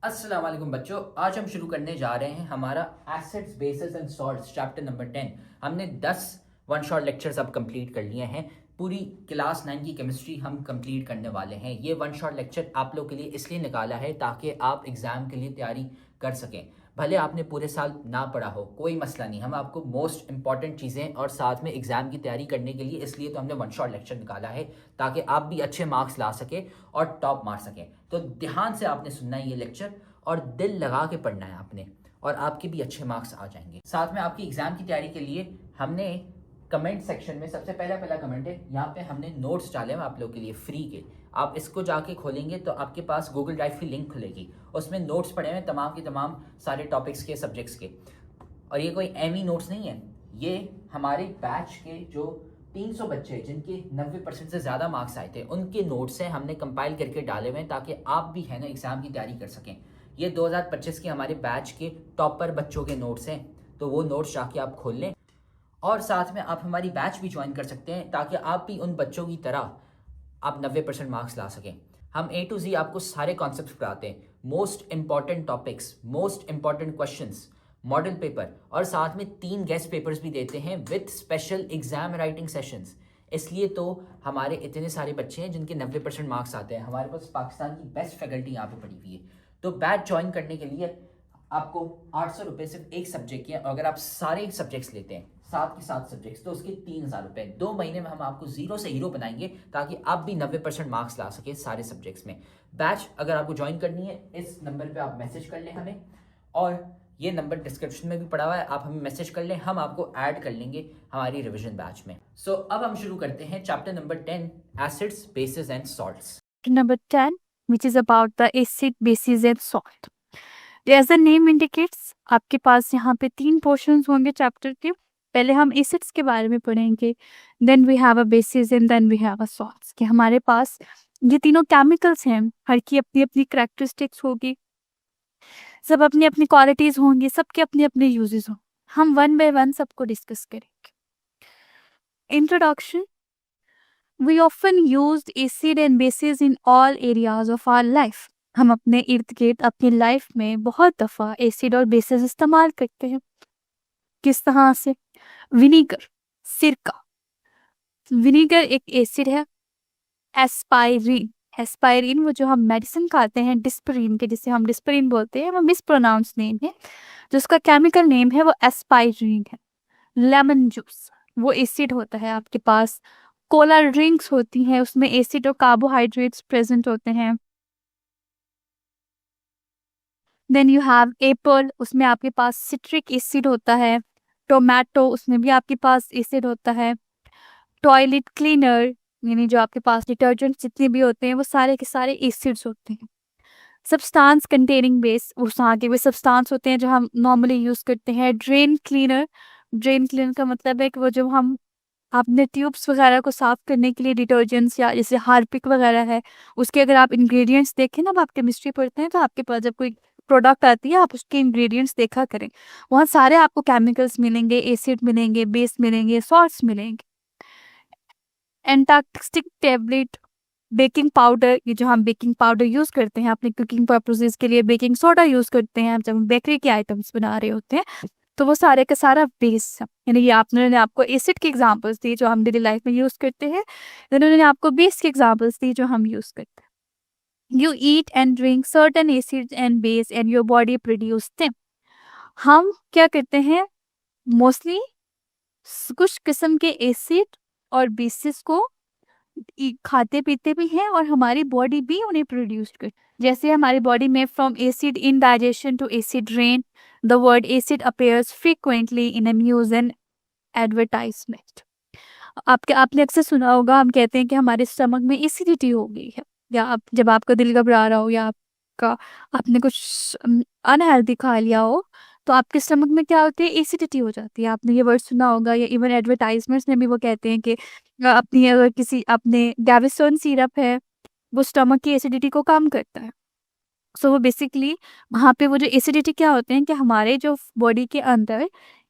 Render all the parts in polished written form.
अस्सलाम वालेकुम बच्चों, आज हम शुरू करने जा रहे हैं हमारा acids bases and salts chapter number 10। हमने 10 वन शॉट लेक्चर्स अब कंप्लीट कर लिए हैं। पूरी क्लास 9 की केमिस्ट्री हम कंप्लीट करने वाले हैं। ये वन शॉट लेक्चर आप लोग के लिए इसलिए निकाला है ताकि आप एग्ज़ाम के लिए तैयारी कर सकें। भले आपने पूरे साल ना पढ़ा हो, कोई मसला नहीं। हम आपको मोस्ट इंपॉर्टेंट चीज़ें और साथ में एग्ज़ाम की तैयारी करने के लिए इसलिए तो हमने वन शॉट लेक्चर निकाला है ताकि आप भी अच्छे मार्क्स ला सकें और टॉप मार सकें। तो ध्यान से आपने सुनना है ये लेक्चर और दिल लगा के पढ़ना है आपने, और आपके भी अच्छे मार्क्स आ जाएंगे। साथ में आपकी एग्ज़ाम की तैयारी के लिए हमने कमेंट सेक्शन में सबसे पहला कमेंट है, यहाँ पे हमने नोट्स डाले हैं आप लोग के लिए फ्री के। आप इसको जाके खोलेंगे तो आपके पास गूगल ड्राइव की लिंक खुलेगी, उसमें नोट्स पड़े हुए तमाम के तमाम सारे टॉपिक्स के, सब्जेक्ट्स के। और ये कोई एमी नोट्स नहीं है, ये हमारे बैच के जो 300 बच्चे जिनके 90% से ज़्यादा मार्क्स आए थे उनके नोट्स हैं, हमने कंपाइल करके डाले हुए हैं ताकि आप भी है ना एग्ज़ाम की तैयारी कर सकें। ये 2025 के हमारे बैच के टॉपर बच्चों के नोट्स हैं, तो वो नोट्स जाके आप खोल लें। और साथ में आप हमारी बैच भी ज्वाइन कर सकते हैं ताकि आप भी उन बच्चों की तरह आप 90% मार्क्स ला सकें। हम A to Z आपको सारे कॉन्सेप्ट्स पढ़ाते हैं, most important topics, most important questions, model paper, और साथ में 3 गेस्ट पेपर्स भी देते हैं with special exam writing sessions. इसलिए तो हमारे इतने सारे बच्चे हैं जिनके 90% मार्क्स आते हैं। हमारे पास पाकिस्तान की बेस्ट फैकल्टी यहाँ पे पड़ी हुई है। तो बैच ज्वाइन करने के लिए आपको 800 रुपये सिर्फ एक सब्जेक्ट के, और अगर आप सारे सब्जेक्ट्स लेते हैं 7 के 7 सब्जेक्ट्स तो उसके 3000 रुपये। 2 महीने में हम आपको जीरो से हीरो बनाएंगे ताकि आप भी 90% मार्क्स ला सके सारे सब्जेक्ट्स में। बैच अगर आपको ज्वाइन करनी है, इस नंबर पे आप मैसेज कर लें हमें, और ये नंबर डिस्क्रिप्शन में भी पड़ा हुआ है, आप हमें मैसेज कर लें, हम आपको ऐड कर लेंगे हमारी रिविजन बैच में। सो अब हम शुरू करते हैं chapter number 10, acids bases and salts. Number 10, which is about the acid, bases and salt. As the name indicates, आपके पास यहाँ पे 3 portions होंगे चैप्टर के। पहले हम एसिड्स के बारे में पढ़ेंगे, then we have a bases and then we have a salts. कि हमारे पास ये तीनों केमिकल्स हैं, हर की अपनी अपनी करेक्टरिस्टिक्स होगी, सब अपनी अपनी क्वालिटीज होंगी, सबके अपने अपने यूजेस होंगे। हम वन बाय वन सबको डिस्कस करेंगे। Introduction. We often used acid and bases in all areas of our life. हम अपने इर्द गिर्द अपनी लाइफ में बहुत दफ़ा एसिड और बेसिस इस्तेमाल करते हैं। किस तरह से? विनीगर, सिरका। विनीगर एक एसिड है। एस्पायरिन, एस्पायरिन वो जो हम मेडिसिन खाते हैं डिस्परिन के, जिसे हम डिस्परिन बोलते हैं, वो मिसप्रोनाउंस नेम है। जो उसका केमिकल नेम है वो एस्पायरिन है। लेमन जूस वो एसिड होता है आपके पास। कोला ड्रिंक्स होती हैं, उसमें एसिड और कार्बोहाइड्रेट्स प्रेजेंट होते हैं। देन यू हैव एप्पल, उसमें आपके पास सिट्रिक एसिड होता है। टोमेटो, उसमें भी आपके पास एसिड होता है। टॉयलेट क्लीनर, यानी जो आपके पास डिटर्जेंट जितने भी होते हैं वो सारे के सारे एसिड्स होते हैं। सब्सटेंस कंटेनिंग बेस, उस आगे वे सब्सटेंस होते हैं जो हम नॉर्मली यूज करते हैं। ड्रेन क्लीनर, ड्रेन क्लीनर का मतलब है कि वो जो हम आपने ट्यूब्स वगैरह को साफ करने के लिए डिटर्जेंट्स या जैसे हार्पिक वगैरह है, उसके अगर आप इंग्रेडिएंट्स देखें ना, आप केमिस्ट्री पढ़ते हैं तो आपके पास जब कोई प्रोडक्ट आती है आप उसके इंग्रेडिएंट्स देखा करें, वहाँ सारे आपको केमिकल्स मिलेंगे, एसिड मिलेंगे, बेस मिलेंगे, सॉल्ट्स मिलेंगे। एंटाक्सिक टेबलेट, बेकिंग पाउडर, ये जो हम बेकिंग पाउडर यूज करते हैं अपने कुकिंग पर्पसेस के लिए, बेकिंग सोडा यूज करते हैं जब हम बेकरी के आइटम्स बना रहे होते हैं, तो वो सारे का सारा बेस है। यानी ये आपने आपको एसिड की एग्जांपल्स दी जो हम डेली लाइफ में यूज करते हैं, उन्होंने आपको बेस की एग्जांपल्स दी जो हम यूज करते हैं। You eat and drink certain acid and base and your body produce them. हम क्या करते हैं, मोस्टली कुछ किस्म के एसिड और बेसिस को खाते पीते भी हैं और हमारी बॉडी भी उन्हें प्रोड्यूस कर। जैसे हमारी बॉडी में from acid in digestion to acid rain, the word acid appears frequently in news and advertisement. आपने अक्सर सुना होगा, हम कहते हैं कि हमारे स्टमक में एसिडिटी हो गई है, या आप जब आपका दिल घबरा रहा हो या आपने कुछ अनहेल्दी खा लिया हो तो आपके स्टमक में क्या होती है, एसिडिटी हो जाती है। आपने ये वर्ड सुना होगा, या इवन एडवर्टाइजमेंट्स में भी वो कहते हैं कि अपनी अगर किसी अपने गैविसन सिरप है वो स्टमक की एसिडिटी को कम करता है। सो वो बेसिकली वहाँ पे वो जो एसिडिटी क्या होते हैं कि हमारे जो बॉडी के अंदर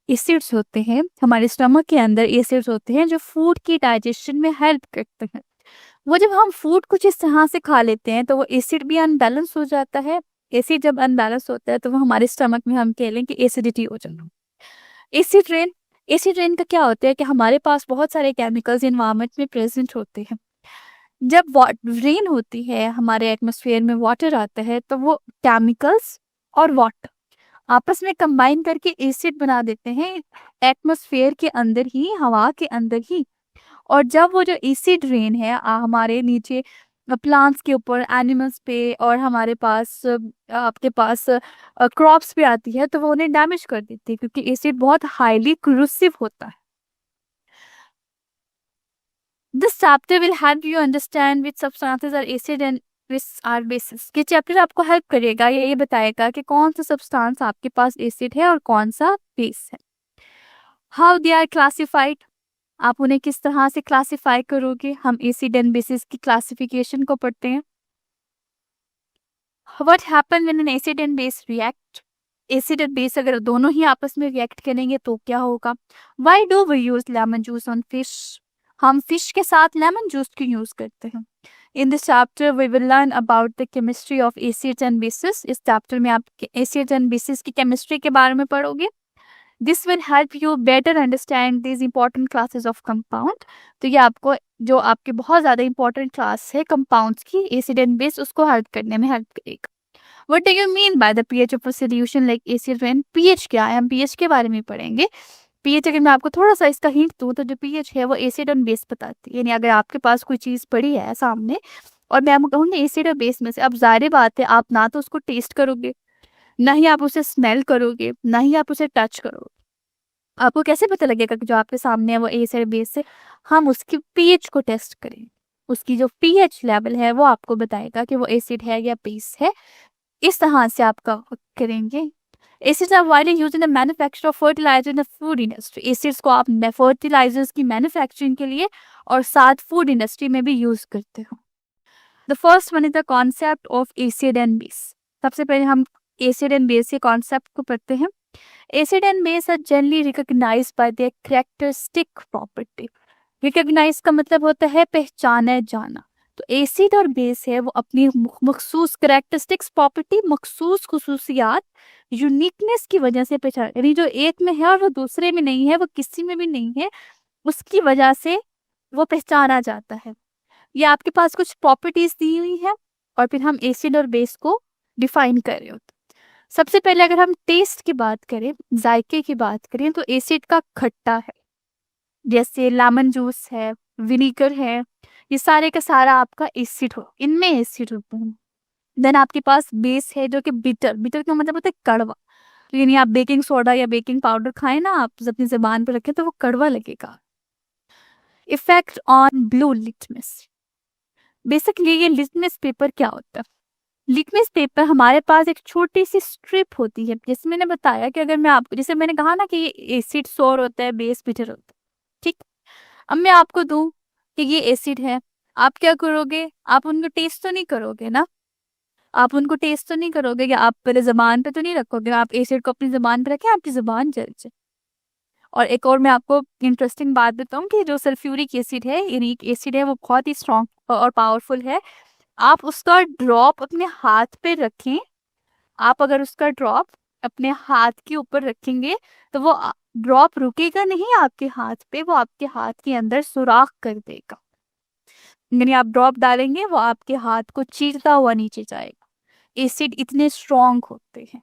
एसिड्स होते हैं, हमारे स्टमक के अंदर एसिड्स होते हैं जो फूड की डाइजेशन में हेल्प करते हैं। वो जब हम फूड कुछ इस तरह से खा लेते हैं तो वो एसिड भी अनबैलेंस हो जाता है एसिड जब अनबैलेंस होता है तो वो हमारे स्टमक में हम कह लें कि एसिडिटी हो जाना। एसिड रेन का क्या होता है कि हमारे पास बहुत सारे केमिकल्स इन्वायरमेंट में प्रेजेंट होते हैं। जब रेन होती है, हमारे एटमॉस्फेयर में वाटर आता है, तो वो केमिकल्स और वाटर आपस में कंबाइन करके एसिड बना देते हैं एटमॉस्फेयर के अंदर ही, हवा के अंदर ही। और जब वो जो एसिड रेन है हमारे नीचे प्लांट्स के ऊपर, एनिमल्स पे, और हमारे पास आपके पास क्रॉप्स पे आती है, तो वो उन्हें डैमेज कर देती है क्योंकि एसिड बहुत हाईली क्रूसिव होता है। This chapter will help you understand which substances are acid and which are bases. ये चैप्टर आपको हेल्प करेगा, ये बताएगा कि कौन सा सब्सटेंस आपके पास एसिड है और कौन सा बेस है। हाउ दे आर क्लासिफाइड, आप उन्हें किस तरह से क्लासिफाई करोगे। हम एसिड एंड बेसिस की क्लासिफिकेशन को पढ़ते हैं। What happen when an acid and base react, acid और बेस अगर दोनों ही आपस में रिएक्ट करेंगे तो क्या होगा। Why do we use lemon juice on fish, हम फिश के साथ लेमन जूस क्यों यूज करते हैं। In this chapter we will learn about the chemistry of acids and bases. इस चैप्टर में आप एसिड्स एंड बेसिस की केमिस्ट्री के बारे में पढ़ोगे। This will help you better understand this important classes of compound. तो ये आपको जो आपके बहुत ज़्यादा इंपॉर्टेंट क्लास है कंपाउंड्स की, एसिड एंड बेस, उसको हेल्प करने में हेल्प करेगा। What do you mean by the pH of a solution like acid rain? pH क्या है, हम pH के बारे में पढ़ेंगे। pH अगर मैं आपको थोड़ा सा इसका हिंट दूँ तो जो pH है वो एसिड और बेस बताती है। यानी अगर आपके पास कोई चीज़ पड़ी है सामने और मैं आपको कहूँगी एसिड और बेस में से, अब जाहिर बात है आप ना तो उसको टेस्ट करोगे, ना ही आप उसे स्मेल करोगे, ना ही आप उसे टच करोगे। आपको कैसे पता लगेगा कि जो आपके सामने है वो एसिड और बेस है। हम उसकी pH को टेस्ट करें, उसकी जो pH लेवल है वो आपको बताएगा कि वो एसिड है या बेस है। इस तरह से आपका करेंगे। Acids are widely used in the manufacture of fertiliser in the food industry. Acids को आप फर्टिलाइजर्स की मैन्युफैक्चरिंग के लिए और साथ फूड इंडस्ट्री में भी यूज करते हो। The first one is the concept of acid and base. सबसे पहले हम एसिड एंड बेस के कॉन्सेप्ट को पढ़ते हैं। Acid and base are generally recognised by their characteristic property. Recognise का मतलब होता है पहचाना जाना। तो एसिड और बेस है वो अपनी मखसूस करेक्टरिस्टिक्स प्रॉपर्टी, मखसूस खुसूसियात, यूनिकनेस की वजह से पहचान, यानी जो एक में है और वो दूसरे में नहीं है, वो किसी में भी नहीं है, उसकी वजह से वो पहचाना जाता है। ये आपके पास कुछ प्रॉपर्टीज दी हुई है और फिर हम एसिड और बेस को डिफाइन कर रहे होते। सबसे पहले अगर हम टेस्ट की बात करें, जायके की बात करें, तो एसिड का खट्टा है, जैसे लेमन जूस है, विनीगर है, ये सारे का सारा आपका एसिड हो, इनमें एसिड होते हैं। देन आपके पास बेस है जो कि बिटर, बिटर का मतलब होता है कड़वा। तो यानी आप बेकिंग सोडा या बेकिंग पाउडर खाएं ना, आप अपनी जबान पर रखें तो वो कड़वा लगेगा। Effect on blue litmus, basically ये लिटमस पेपर क्या होता है। लिटमस पेपर हमारे पास एक छोटी सी स्ट्रिप होती है, जैसे मैंने बताया कि अगर मैं आपको, जैसे मैंने कहा ना कि ये एसिड सोर होता है, बेस बिटर होता है, ठीक। अब मैं आपको दूं कि ये एसिड है, आप क्या करोगे, आप उनको टेस्ट तो नहीं करोगे ना, आप उनको टेस्ट तो नहीं करोगे, कि आप पहले जबान पे तो नहीं रखोगे, आप एसिड को अपनी जबान पे रखें, आपकी जबान जल जाए। और एक और मैं आपको इंटरेस्टिंग बात बताऊं कि जो सल्फ्यूरिक एसिड है, यानी एक एसिड है, वो बहुत ही स्ट्रॉन्ग और पावरफुल है। आप उसका ड्रॉप अपने हाथ पे रखें, आप अगर उसका ड्रॉप अपने हाथ के ऊपर रखेंगे तो वो ड्रॉप रुकेगा नहीं आपके हाथ पे, वो आपके हाथ के अंदर सुराख कर देगा। यानी आप ड्रॉप डालेंगे वो आपके हाथ को चीरता हुआ नीचे जाएगा। एसिड इतने स्ट्रॉन्ग होते हैं।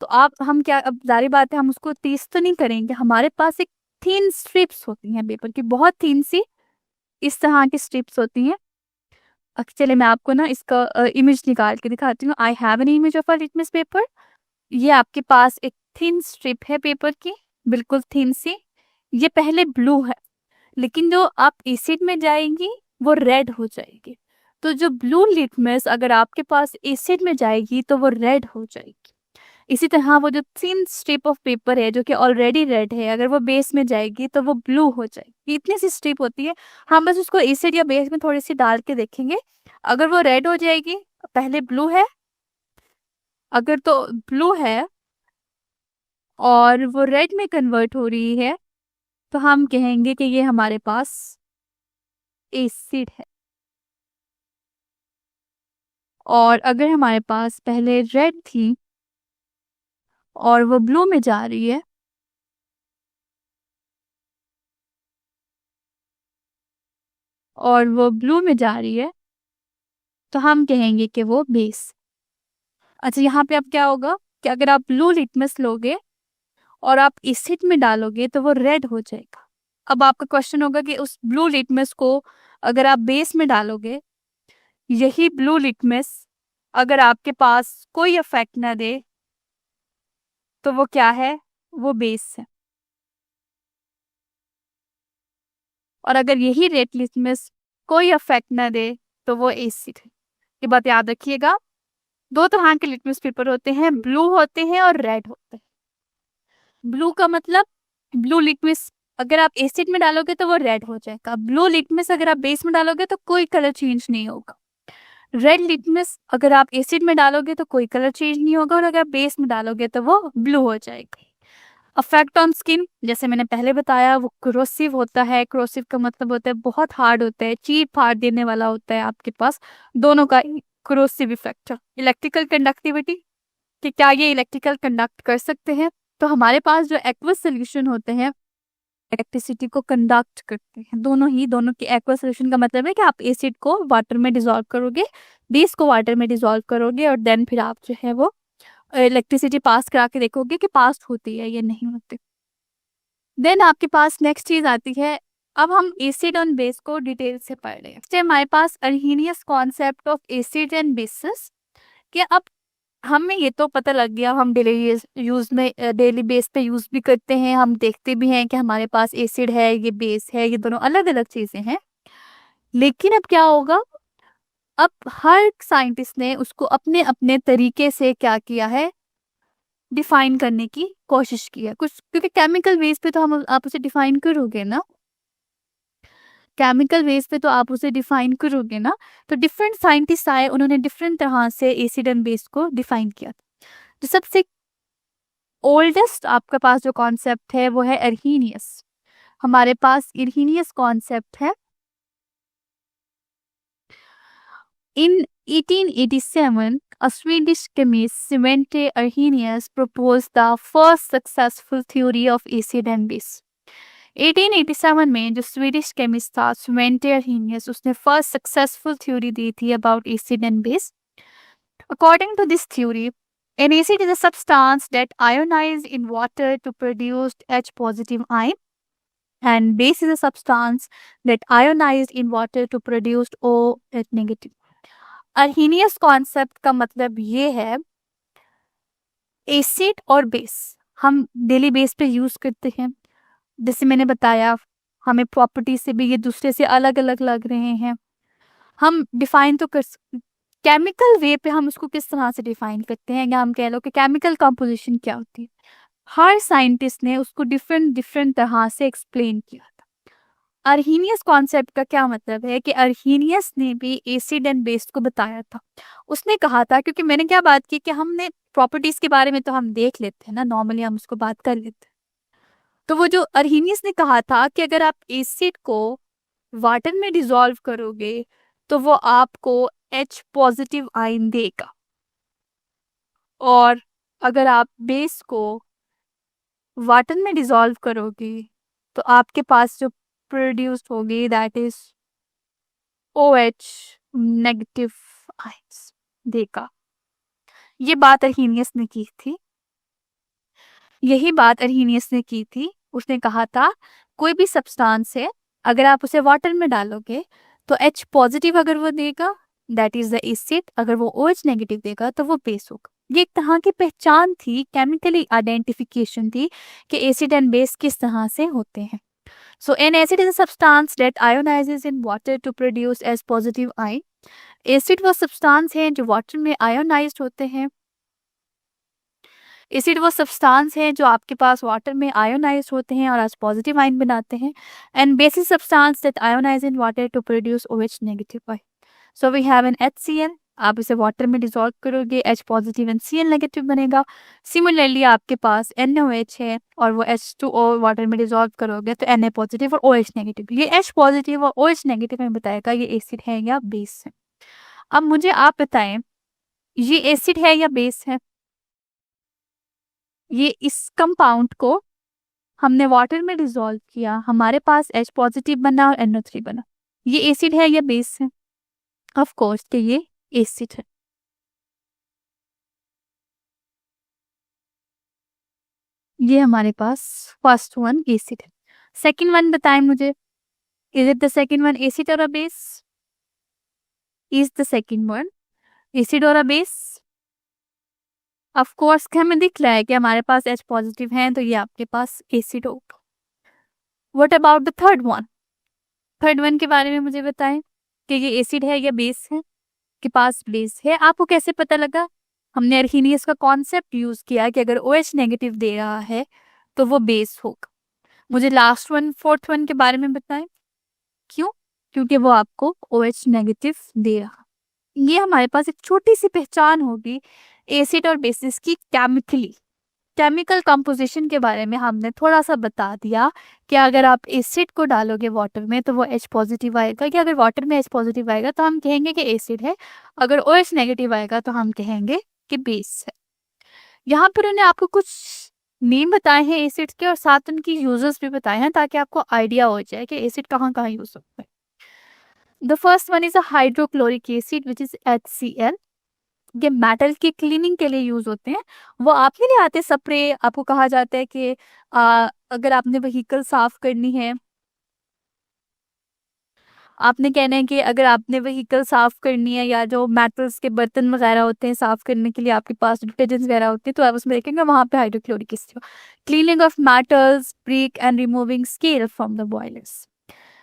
तो आप, हम क्या, अब जारी बात है हम उसको तेज तो नहीं करेंगे, हमारे पास एक थिन स्ट्रिप्स होती हैं पेपर की, बहुत थिन सी इस तरह की स्ट्रिप्स होती हैं। चले मैं आपको ना इसका इमेज निकाल के दिखाती हूँ। I have an image of a litmus paper. ये आपके पास एक थिन स्ट्रिप है पेपर की, बिल्कुल थिन सी। ये पहले ब्लू है, लेकिन जो आप एसिड में जाएंगी वो रेड हो जाएगी। तो जो ब्लू लिटमस अगर आपके पास एसिड में जाएगी तो वो रेड हो जाएगी। इसी तरह वो जो थिन स्ट्रिप ऑफ पेपर है जो कि ऑलरेडी रेड है, अगर वो बेस में जाएगी तो वो ब्लू हो जाएगी। इतनी सी स्ट्रिप होती है, हम बस उसको एसिड या बेस में थोड़ी सी डाल के देखेंगे। अगर वो रेड हो जाएगी, पहले ब्लू है, अगर तो ब्लू है और वो रेड में कन्वर्ट हो रही है तो हम कहेंगे कि ये हमारे पास एसिड है। और अगर हमारे पास पहले रेड थी और वो ब्लू में जा रही है, और वो ब्लू में जा रही है, तो हम कहेंगे कि वो बेस। अच्छा, यहाँ पे अब क्या होगा कि अगर आप ब्लू लिटमस लोगे और आप एसिड में डालोगे तो वो रेड हो जाएगा। अब आपका क्वेश्चन होगा कि उस ब्लू लिटमस को अगर आप बेस में डालोगे, यही ब्लू लिटमस अगर आपके पास कोई इफेक्ट ना दे तो वो क्या है? वो बेस है। और अगर यही रेड लिटमस कोई इफेक्ट ना दे तो वो एसिड है। ये बात याद रखिएगा। दो तरह के लिटमस पेपर होते हैं, ब्लू होते हैं और रेड होते हैं। ब्लू का मतलब ब्लू लिटमस अगर आप एसिड में डालोगे तो वो रेड हो जाएगा। ब्लू लिटमस अगर आप बेस में डालोगे तो कोई कलर चेंज नहीं होगा। रेड लिटमस अगर आप एसिड में डालोगे तो कोई कलर चेंज नहीं होगा, और अगर बेस में डालोगे तो वो ब्लू हो जाएगा। अफेक्ट ऑन स्किन, जैसे मैंने पहले बताया, वो क्रोसिव होता है। क्रोसिव का मतलब होता है बहुत हार्ड होता है, चीर फाड़ देने वाला होता है आपके पास। दोनों का क्रोसिव इफेक्ट है। इलेक्ट्रिकल कंडक्टिविटी, कि क्या ये इलेक्ट्रिकल कंडक्ट कर सकते हैं? तो हमारे पास जो एक्वस सोल्यूशन होते हैं इलेक्ट्रिसिटी को कंडक्ट करते हैं। दोनों की एक्वस सोल्यूशन का मतलब है कि आप एसिड को वाटर में डिसॉल्व करोगे, बेस को वाटर में डिसॉल्व करोगे, और देन फिर आप जो है वो इलेक्ट्रिसिटी पास करा के देखोगे कि पास होती है या नहीं होती। देन आपके पास नेक्स्ट चीज आती है, अब हम एसिड और बेस को डिटेल से पढ़ रहे हैं। हमारे पास Arrhenius concept of acid and bases, कि अब हमें ये तो पता लग गया, हम डेली बेस पे यूज भी करते हैं, हम देखते भी हैं कि हमारे पास एसिड है, ये बेस है, ये दोनों अलग अलग चीजें हैं। लेकिन अब क्या होगा, अब हर साइंटिस्ट ने उसको अपने अपने तरीके से क्या किया है, डिफाइन करने की कोशिश की है कुछ, क्योंकि केमिकल बेस पे तो हम आप उसे डिफाइन करोगे ना, केमिकल बेस पे तो आप उसे डिफाइन करोगे ना। तो डिफरेंट साइंटिस्ट आए, उन्होंने डिफरेंट तरह से एसिड एंड बेस को डिफाइन किया। तो सबसे ओल्डेस्ट आपके पास जो कॉन्सेप्ट है वो है अर्हीनियस। हमारे पास अर्हीनियस कॉन्सेप्ट है। In 1887, a Swedish chemist Svante Arrhenius proposed the first successful theory of acid and base. 1887 में जो स्वीडिश केमिस्ट था स्वेंटे अर्हीनियस, उसने फर्स्ट सक्सेसफुल थ्योरी दी थी about acid and base. According to this theory, an acid is a substance that ionizes in water to produce H positive ion, and base is a substance that ionized in water to produce OH negative. Arrhenius concept का मतलब ये है, acid और base हम daily base पे use करते हैं। जैसे मैंने बताया, हमें प्रॉपर्टी से भी ये दूसरे से अलग अलग लग रहे हैं। हम डिफाइन तो कर केमिकल वे पे हम उसको किस तरह से डिफाइन करते हैं, या हम कह लो कि केमिकल कंपोजिशन क्या होती है। हर साइंटिस्ट ने उसको डिफरेंट डिफरेंट तरह से एक्सप्लेन किया था। अर्हीनियस कॉन्सेप्ट का क्या मतलब है कि अर्हीनियस ने भी एसिड एंड बेस को बताया था। उसने कहा था, क्योंकि मैंने क्या बात की कि हमने प्रॉपर्टीज के बारे में तो हम देख लेते हैं ना, नॉर्मली हम उसको बात कर लेते हैं। तो वो जो अर्हीनियस ने कहा था कि अगर आप एसिड को वाटर में डिसॉल्व करोगे तो वो आपको H पॉजिटिव आयन देगा, और अगर आप बेस को वाटर में डिसॉल्व करोगे तो आपके पास जो प्रोड्यूस होगी that is OH negative ions देगा। ये बात अर्हीनियस ने की थी, यही बात अर्हीनियस ने की थी। उसने कहा था कोई भी सब्सटेंस है, अगर आप उसे वाटर में डालोगे तो H पॉजिटिव अगर वो देगा दैट इज द एसिड, अगर वो OH नेगेटिव देगा तो वो बेस होगा। ये एक तरह की पहचान थी, केमिकली आइडेंटिफिकेशन थी कि एसिड एंड बेस किस तरह से होते हैं। So an acid is a substance that ionizes in water to produce as positive ion. Acid वो सब्सटेंस है जो वाटर में आयोनाइज्ड होते हैं। एसिड वो सब्सटेंस है जो आपके पास वाटर में आयोनाइज्ड होते हैं और आज पॉजिटिव आयन बनाते हैं। And basic substance that ionise in water to produce OH negative ion. So we have an HCl, आप इसे वाटर में डिसॉल्व करोगे H positive and Cl negative बनेगा। सिमिलरली आपके पास NaOH है और वो H2O वाटर में डिसॉल्व करोगे तो Na पॉजिटिव और OH नेगेटिव। ये H पॉजिटिव और OH नेगेटिव में बताएगा ये एसिड है या बेस है। अब मुझे आप बताएं ये एसिड है या बेस है? ये इस कंपाउंड को हमने वाटर में डिसॉल्व किया, हमारे पास H पॉजिटिव बना और NO3 बना। ये एसिड है या बेस है? ऑफ कोर्स कि ये एसिड है। ये हमारे पास फर्स्ट वन एसिड है। सेकंड वन बताएं मुझे, is it the second one acid or a base? Is the second one acid or a base? Of course हमें दिख रहा है कि हमारे पास H पॉजिटिव है, तो ये आपके पास एसिड होगा। What about the third one? Third one के बारे में मुझे बताएं कि ये एसिड है या बेस है? के पास बेस है। आपको कैसे पता लगा? हमने अर्हीनियस का कॉन्सेप्ट यूज किया कि अगर OH नेगेटिव दे रहा है तो वो बेस होगा। मुझे लास्ट वन फोर्थ वन के बारे में बताएं। क्यों? क्योंकि वो आपको OH नेगेटिव दे रहा। ये हमारे पास एक छोटी सी पहचान होगी एसिड और बेसिस की केमिकली। केमिकल कंपोजिशन के बारे में हमने थोड़ा सा बता दिया कि अगर आप एसिड को डालोगे वाटर में तो वो H पॉजिटिव आएगा, कि अगर वाटर में H पॉजिटिव आएगा तो हम कहेंगे कि एसिड है, अगर OH नेगेटिव आएगा तो हम कहेंगे कि बेस है। यहाँ पर उन्होंने आपको कुछ नेम बताए हैं एसिड के और साथ उनकी यूजेस भी बताए हैं ताकि आपको आइडिया हो जाए कि एसिड कहाँ कहाँ यूज होता है। The first one is a hydrochloric acid which is HCl। ये मेटल की क्लीनिंग के लिए यूज होते हैं। वो आपके लिए आते स्प्रे, आपको कहा जाता है कि अगर आपने व्हीकल साफ करनी है, आपने कहना है कि अगर आपने व्हीकल साफ करनी है या जो मेटल्स के बर्तन वगैरह होते हैं साफ करने के लिए आपके पास डिटर्जेंट्स वगैरह होते हैं, तो आप उसमें देखेंगे वहां पे hydrochloric acid. Cleaning of metals, brick and removing scale from the boilers.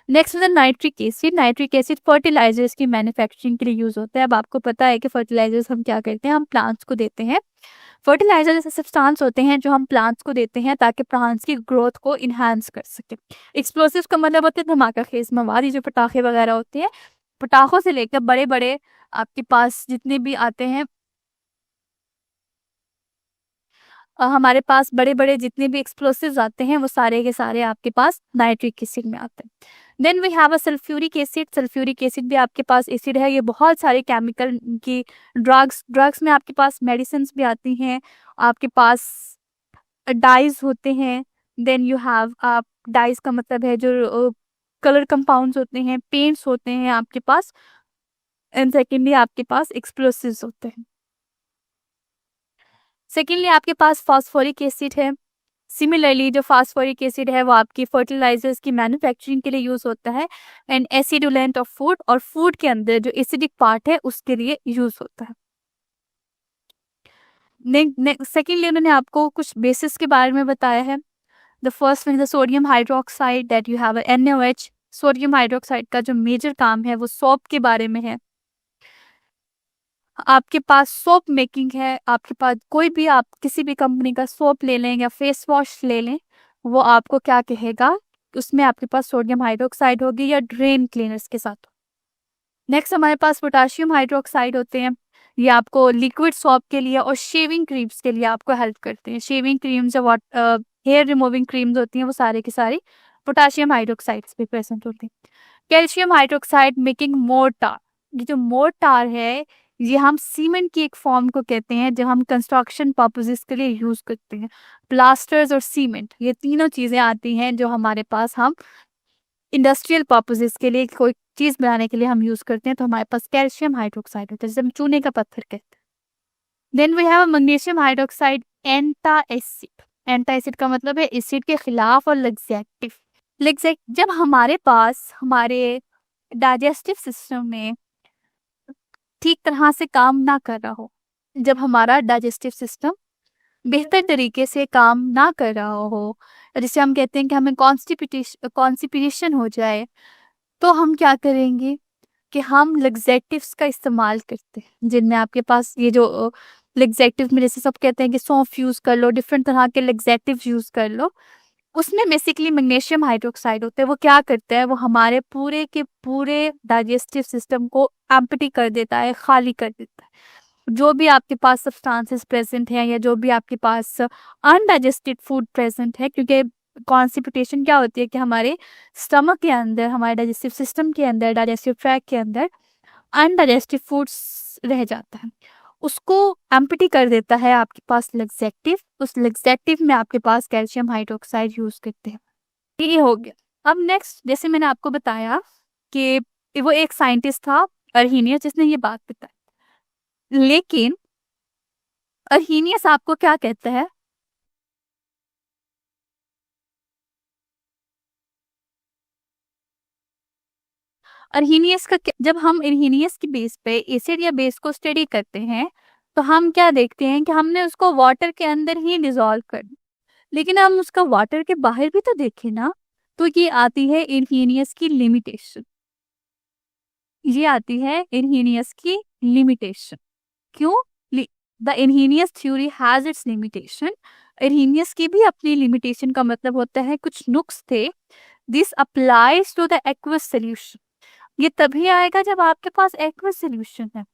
Next is nitric acid. Nitric acid fertilisers की मैन्युफैक्चरिंग के लिए यूज होता है। अब आपको पता है कि फर्टिलाइजर्स हम क्या करते हैं, हम प्लांट्स को देते हैं। फर्टिलाइजर जैसे सब्सटेंस होते हैं जो हम प्लांट्स को देते हैं ताकि प्लांट्स की ग्रोथ को इन्हांस कर सके। एक्सप्लोसिव का मतलब होता है धमाका खेज मवाद, ये जो पटाखे वगैरह होते हैं, पटाखों से लेकर बड़े बड़े आपके पास जितने भी आते हैं, हमारे पास बड़े बड़े जितने भी एक्सप्लोसिव्स आते हैं वो सारे के सारे आपके पास नाइट्रिक एसिड में आते हैं। Then we have a sulphuric acid. Sulphuric acid भी आपके पास एसिड है। ये बहुत सारे केमिकल की ड्रग्स में आपके पास मेडिसिन भी आती हैं, आपके पास डाइज होते हैं। देन यू हैव आप डाइज का मतलब है जो कलर कंपाउंड्स होते हैं, पेंट्स होते हैं आपके पास, एंड सेकेंडली आपके पास एक्सप्लोसिव्स होते हैं। सेकेंडली आपके पास फास्फोरिक एसिड है। सिमिलरली जो फास्फोरिक एसिड है वो आपकी फर्टिलाइजर्स की मैन्युफैक्चरिंग के लिए यूज होता है, एंड एसिडुलेंट ऑफ फूड, और फूड के अंदर जो एसिडिक पार्ट है उसके लिए यूज होता है। सेकेंडली उन्होंने आपको कुछ बेसिस के बारे में बताया है। The first one is sodium hydroxide that you have NaOH। Sodium hydroxide का जो मेजर काम है वो सोप के बारे में है। आपके पास सोप मेकिंग है, आपके पास कोई भी आप किसी भी कंपनी का सोप ले लें या फेस वॉश ले लें, वो आपको क्या कहेगा, उसमें आपके पास सोडियम हाइड्रोक्साइड होगी या ड्रेन क्लीनर्स के साथ। नेक्स्ट हमारे पास पोटाशियम हाइड्रोक्साइड होते हैं। ये आपको लिक्विड सोप के लिए और शेविंग क्रीम्स के लिए आपको हेल्प करते हैं। शेविंग क्रीम्स या हेयर रिमूविंग क्रीम्स होती हैं वो सारे की सारी पोटाशियम हाइड्रोक्साइड्स भी प्रेजेंट होते हैं। Calcium hydroxide making mortar. ये जो मोर्टार है ये हम सीमेंट की एक फॉर्म को कहते हैं जो हम कंस्ट्रक्शन पर्पसेस के लिए यूज करते हैं। प्लास्टर्स और सीमेंट ये तीनों चीजें आती हैं जो हमारे पास हम इंडस्ट्रियल पर्पसेस के लिए कोई चीज बनाने के लिए हम यूज करते हैं, तो हमारे पास कैल्शियम हाइड्रोक्साइड होता है जिसे हम चूने का पत्थर कहते हैं। Then we have magnesium hydroxide antacid. Antacid का मतलब है एसिड के खिलाफ और लग्जेक्टिव। जब हमारे पास हमारे डाइजेस्टिव सिस्टम में ठीक तरह से काम ना कर रहा हो, जब हमारा डाइजेस्टिव सिस्टम बेहतर तरीके से काम ना कर रहा हो, जिसे हम कहते हैं कि हमें कॉन्स्टिपेशन हो जाए, तो हम क्या करेंगे कि हम लग्जेटिव्स का इस्तेमाल करते हैं, जिनमें आपके पास ये जो लग्जेटिव में जैसे सब कहते हैं कि सौंफ यूज कर लो, डिफरेंट तरह के लग्जेटिव यूज कर लो, उसमें बेसिकली मैग्नीशियम हाइड्रोक्साइड होते हैं। वो क्या करता है, वो हमारे पूरे के पूरे डाइजेस्टिव सिस्टम को एम्प्टी कर देता है, खाली कर देता है। जो भी आपके पास सब्सटेंसेस प्रेजेंट हैं या जो भी आपके पास अनडाइजेस्टेड फूड प्रेजेंट है, क्योंकि कॉन्स्टिपेशन क्या होती है कि हमारे स्टमक के अंदर, हमारे डाइजेस्टिव सिस्टम के अंदर, डाइजेस्टिव ट्रैक के अंदर अनडाइजेस्टिव फूड्स रह जाता है। उसको एम्प्टी कर देता है आपके पास लग्जेटिव, उस लग्जेटिव में आपके पास कैल्शियम हाइड्रोक्साइड यूज करते हैं। ये हो गया। अब नेक्स्ट, जैसे मैंने आपको बताया कि वो एक साइंटिस्ट था अर्हीनियस जिसने ये बात बताई, लेकिन अर्हीनियस आपको क्या कहता है? अर्हीनियस का जब हम अर्हीनियस की बेस पे एसिड या बेस को स्टडी करते हैं तो हम क्या देखते हैं कि हमने उसको वाटर के अंदर ही डिसॉल्व कर दिया, लेकिन हम उसका वाटर के बाहर भी तो देखें ना, तो ये आती है अर्हीनियस की लिमिटेशन। ये आती है अर्हीनियस की लिमिटेशन। क्यों? The Arrhenius theory has its limitation. Arrhenius की भी अपनी लिमिटेशन का मतलब होता है कुछ नुक्स थे। This applies to the aqueous solution. ये तभी आएगा जब आपके पास एक्वस सोल्यूशन है।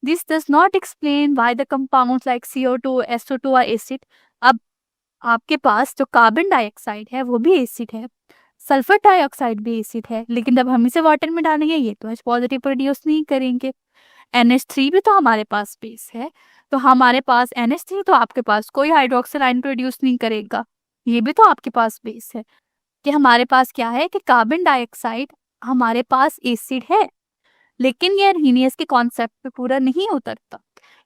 This does not explain why the compounds like CO2, SO2 are acid. अब आपके पास जो कार्बन डाइऑक्साइड है वो भी एसिड है, सल्फर डाइऑक्साइड भी एसिड है, लेकिन जब हम इसे वाटर में डालेंगे ये तो H पॉजिटिव प्रोड्यूस नहीं करेंगे। NH3 भी तो हमारे पास बेस है, तो हमारे पास NH3 तो आपके पास कोई हाइड्रोक्सिल आयन प्रोड्यूस नहीं करेगा, ये भी तो आपके पास बेस है। कि हमारे पास क्या है कि कार्बन डाइऑक्साइड हमारे पास एसिड है, लेकिन ये अर्हीनियस के कॉन्सेप्ट पे पूरा नहीं उतरता।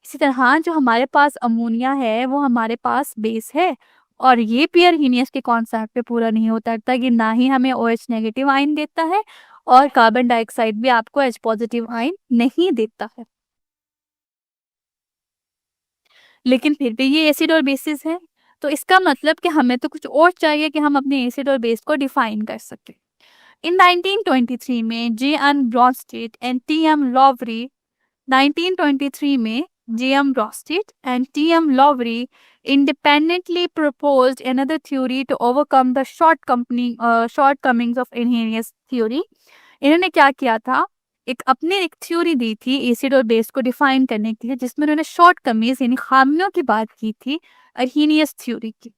इसी तरह जो हमारे पास अमोनिया है वो हमारे पास बेस है, और ये भी अर्हीनियस के कॉन्सेप्ट पे पूरा नहीं उतरता कि ना ही हमें OH नेगेटिव आयन देता है और कार्बन डाइऑक्साइड भी आपको H पॉजिटिव आयन नहीं देता है। लेकिन फिर भी ये एसिड और बेसिस है, तो इसका मतलब कि हमें तो कुछ और चाहिए कि हम अपने एसिड और बेस को डिफाइन कर सकें। इन 1923 में J.N. Brønsted and T.M. लॉवरी 1923 में J.M. Brønsted and T.M. लॉवरी independently proposed another theory to overcome the shortcomings of Arrhenius theory। इन्होंने क्या किया था, एक थ्योरी दी थी एसिड और बेस को डिफाइन करने के लिए, जिसमें उन्होंने शॉर्ट कमीज यानी खामियों की बात की थी अर्हीनियस थ्योरी की।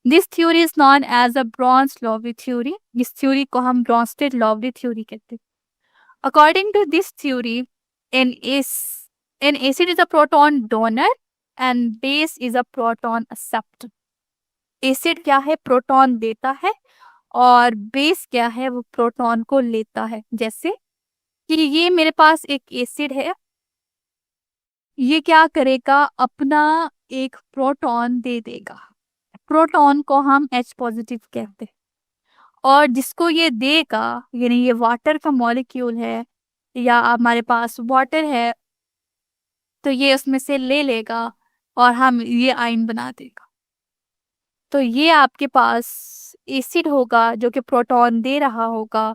This theory is known as a Bronsted Lowry theory. इस थ्योरी को हम ब्रॉन्स्टेड-लॉवरी थ्योरी कहते हैं। According to this theory, an acid is a proton donor and base is a proton acceptor. Acid क्या है? प्रोटॉन देता है, और बेस क्या है? वो प्रोटॉन को लेता है। जैसे कि ये मेरे पास एक एसिड है, ये क्या करेगा? अपना एक प्रोटॉन दे देगा, प्रोटॉन को हम H पॉजिटिव कहते हैं, और जिसको ये देगा यानी ये वाटर का मॉलिक्यूल है या हमारे पास वाटर है, तो ये उसमें से ले लेगा और हम ये आयन बना देगा। तो ये आपके पास एसिड होगा जो कि प्रोटॉन दे रहा होगा,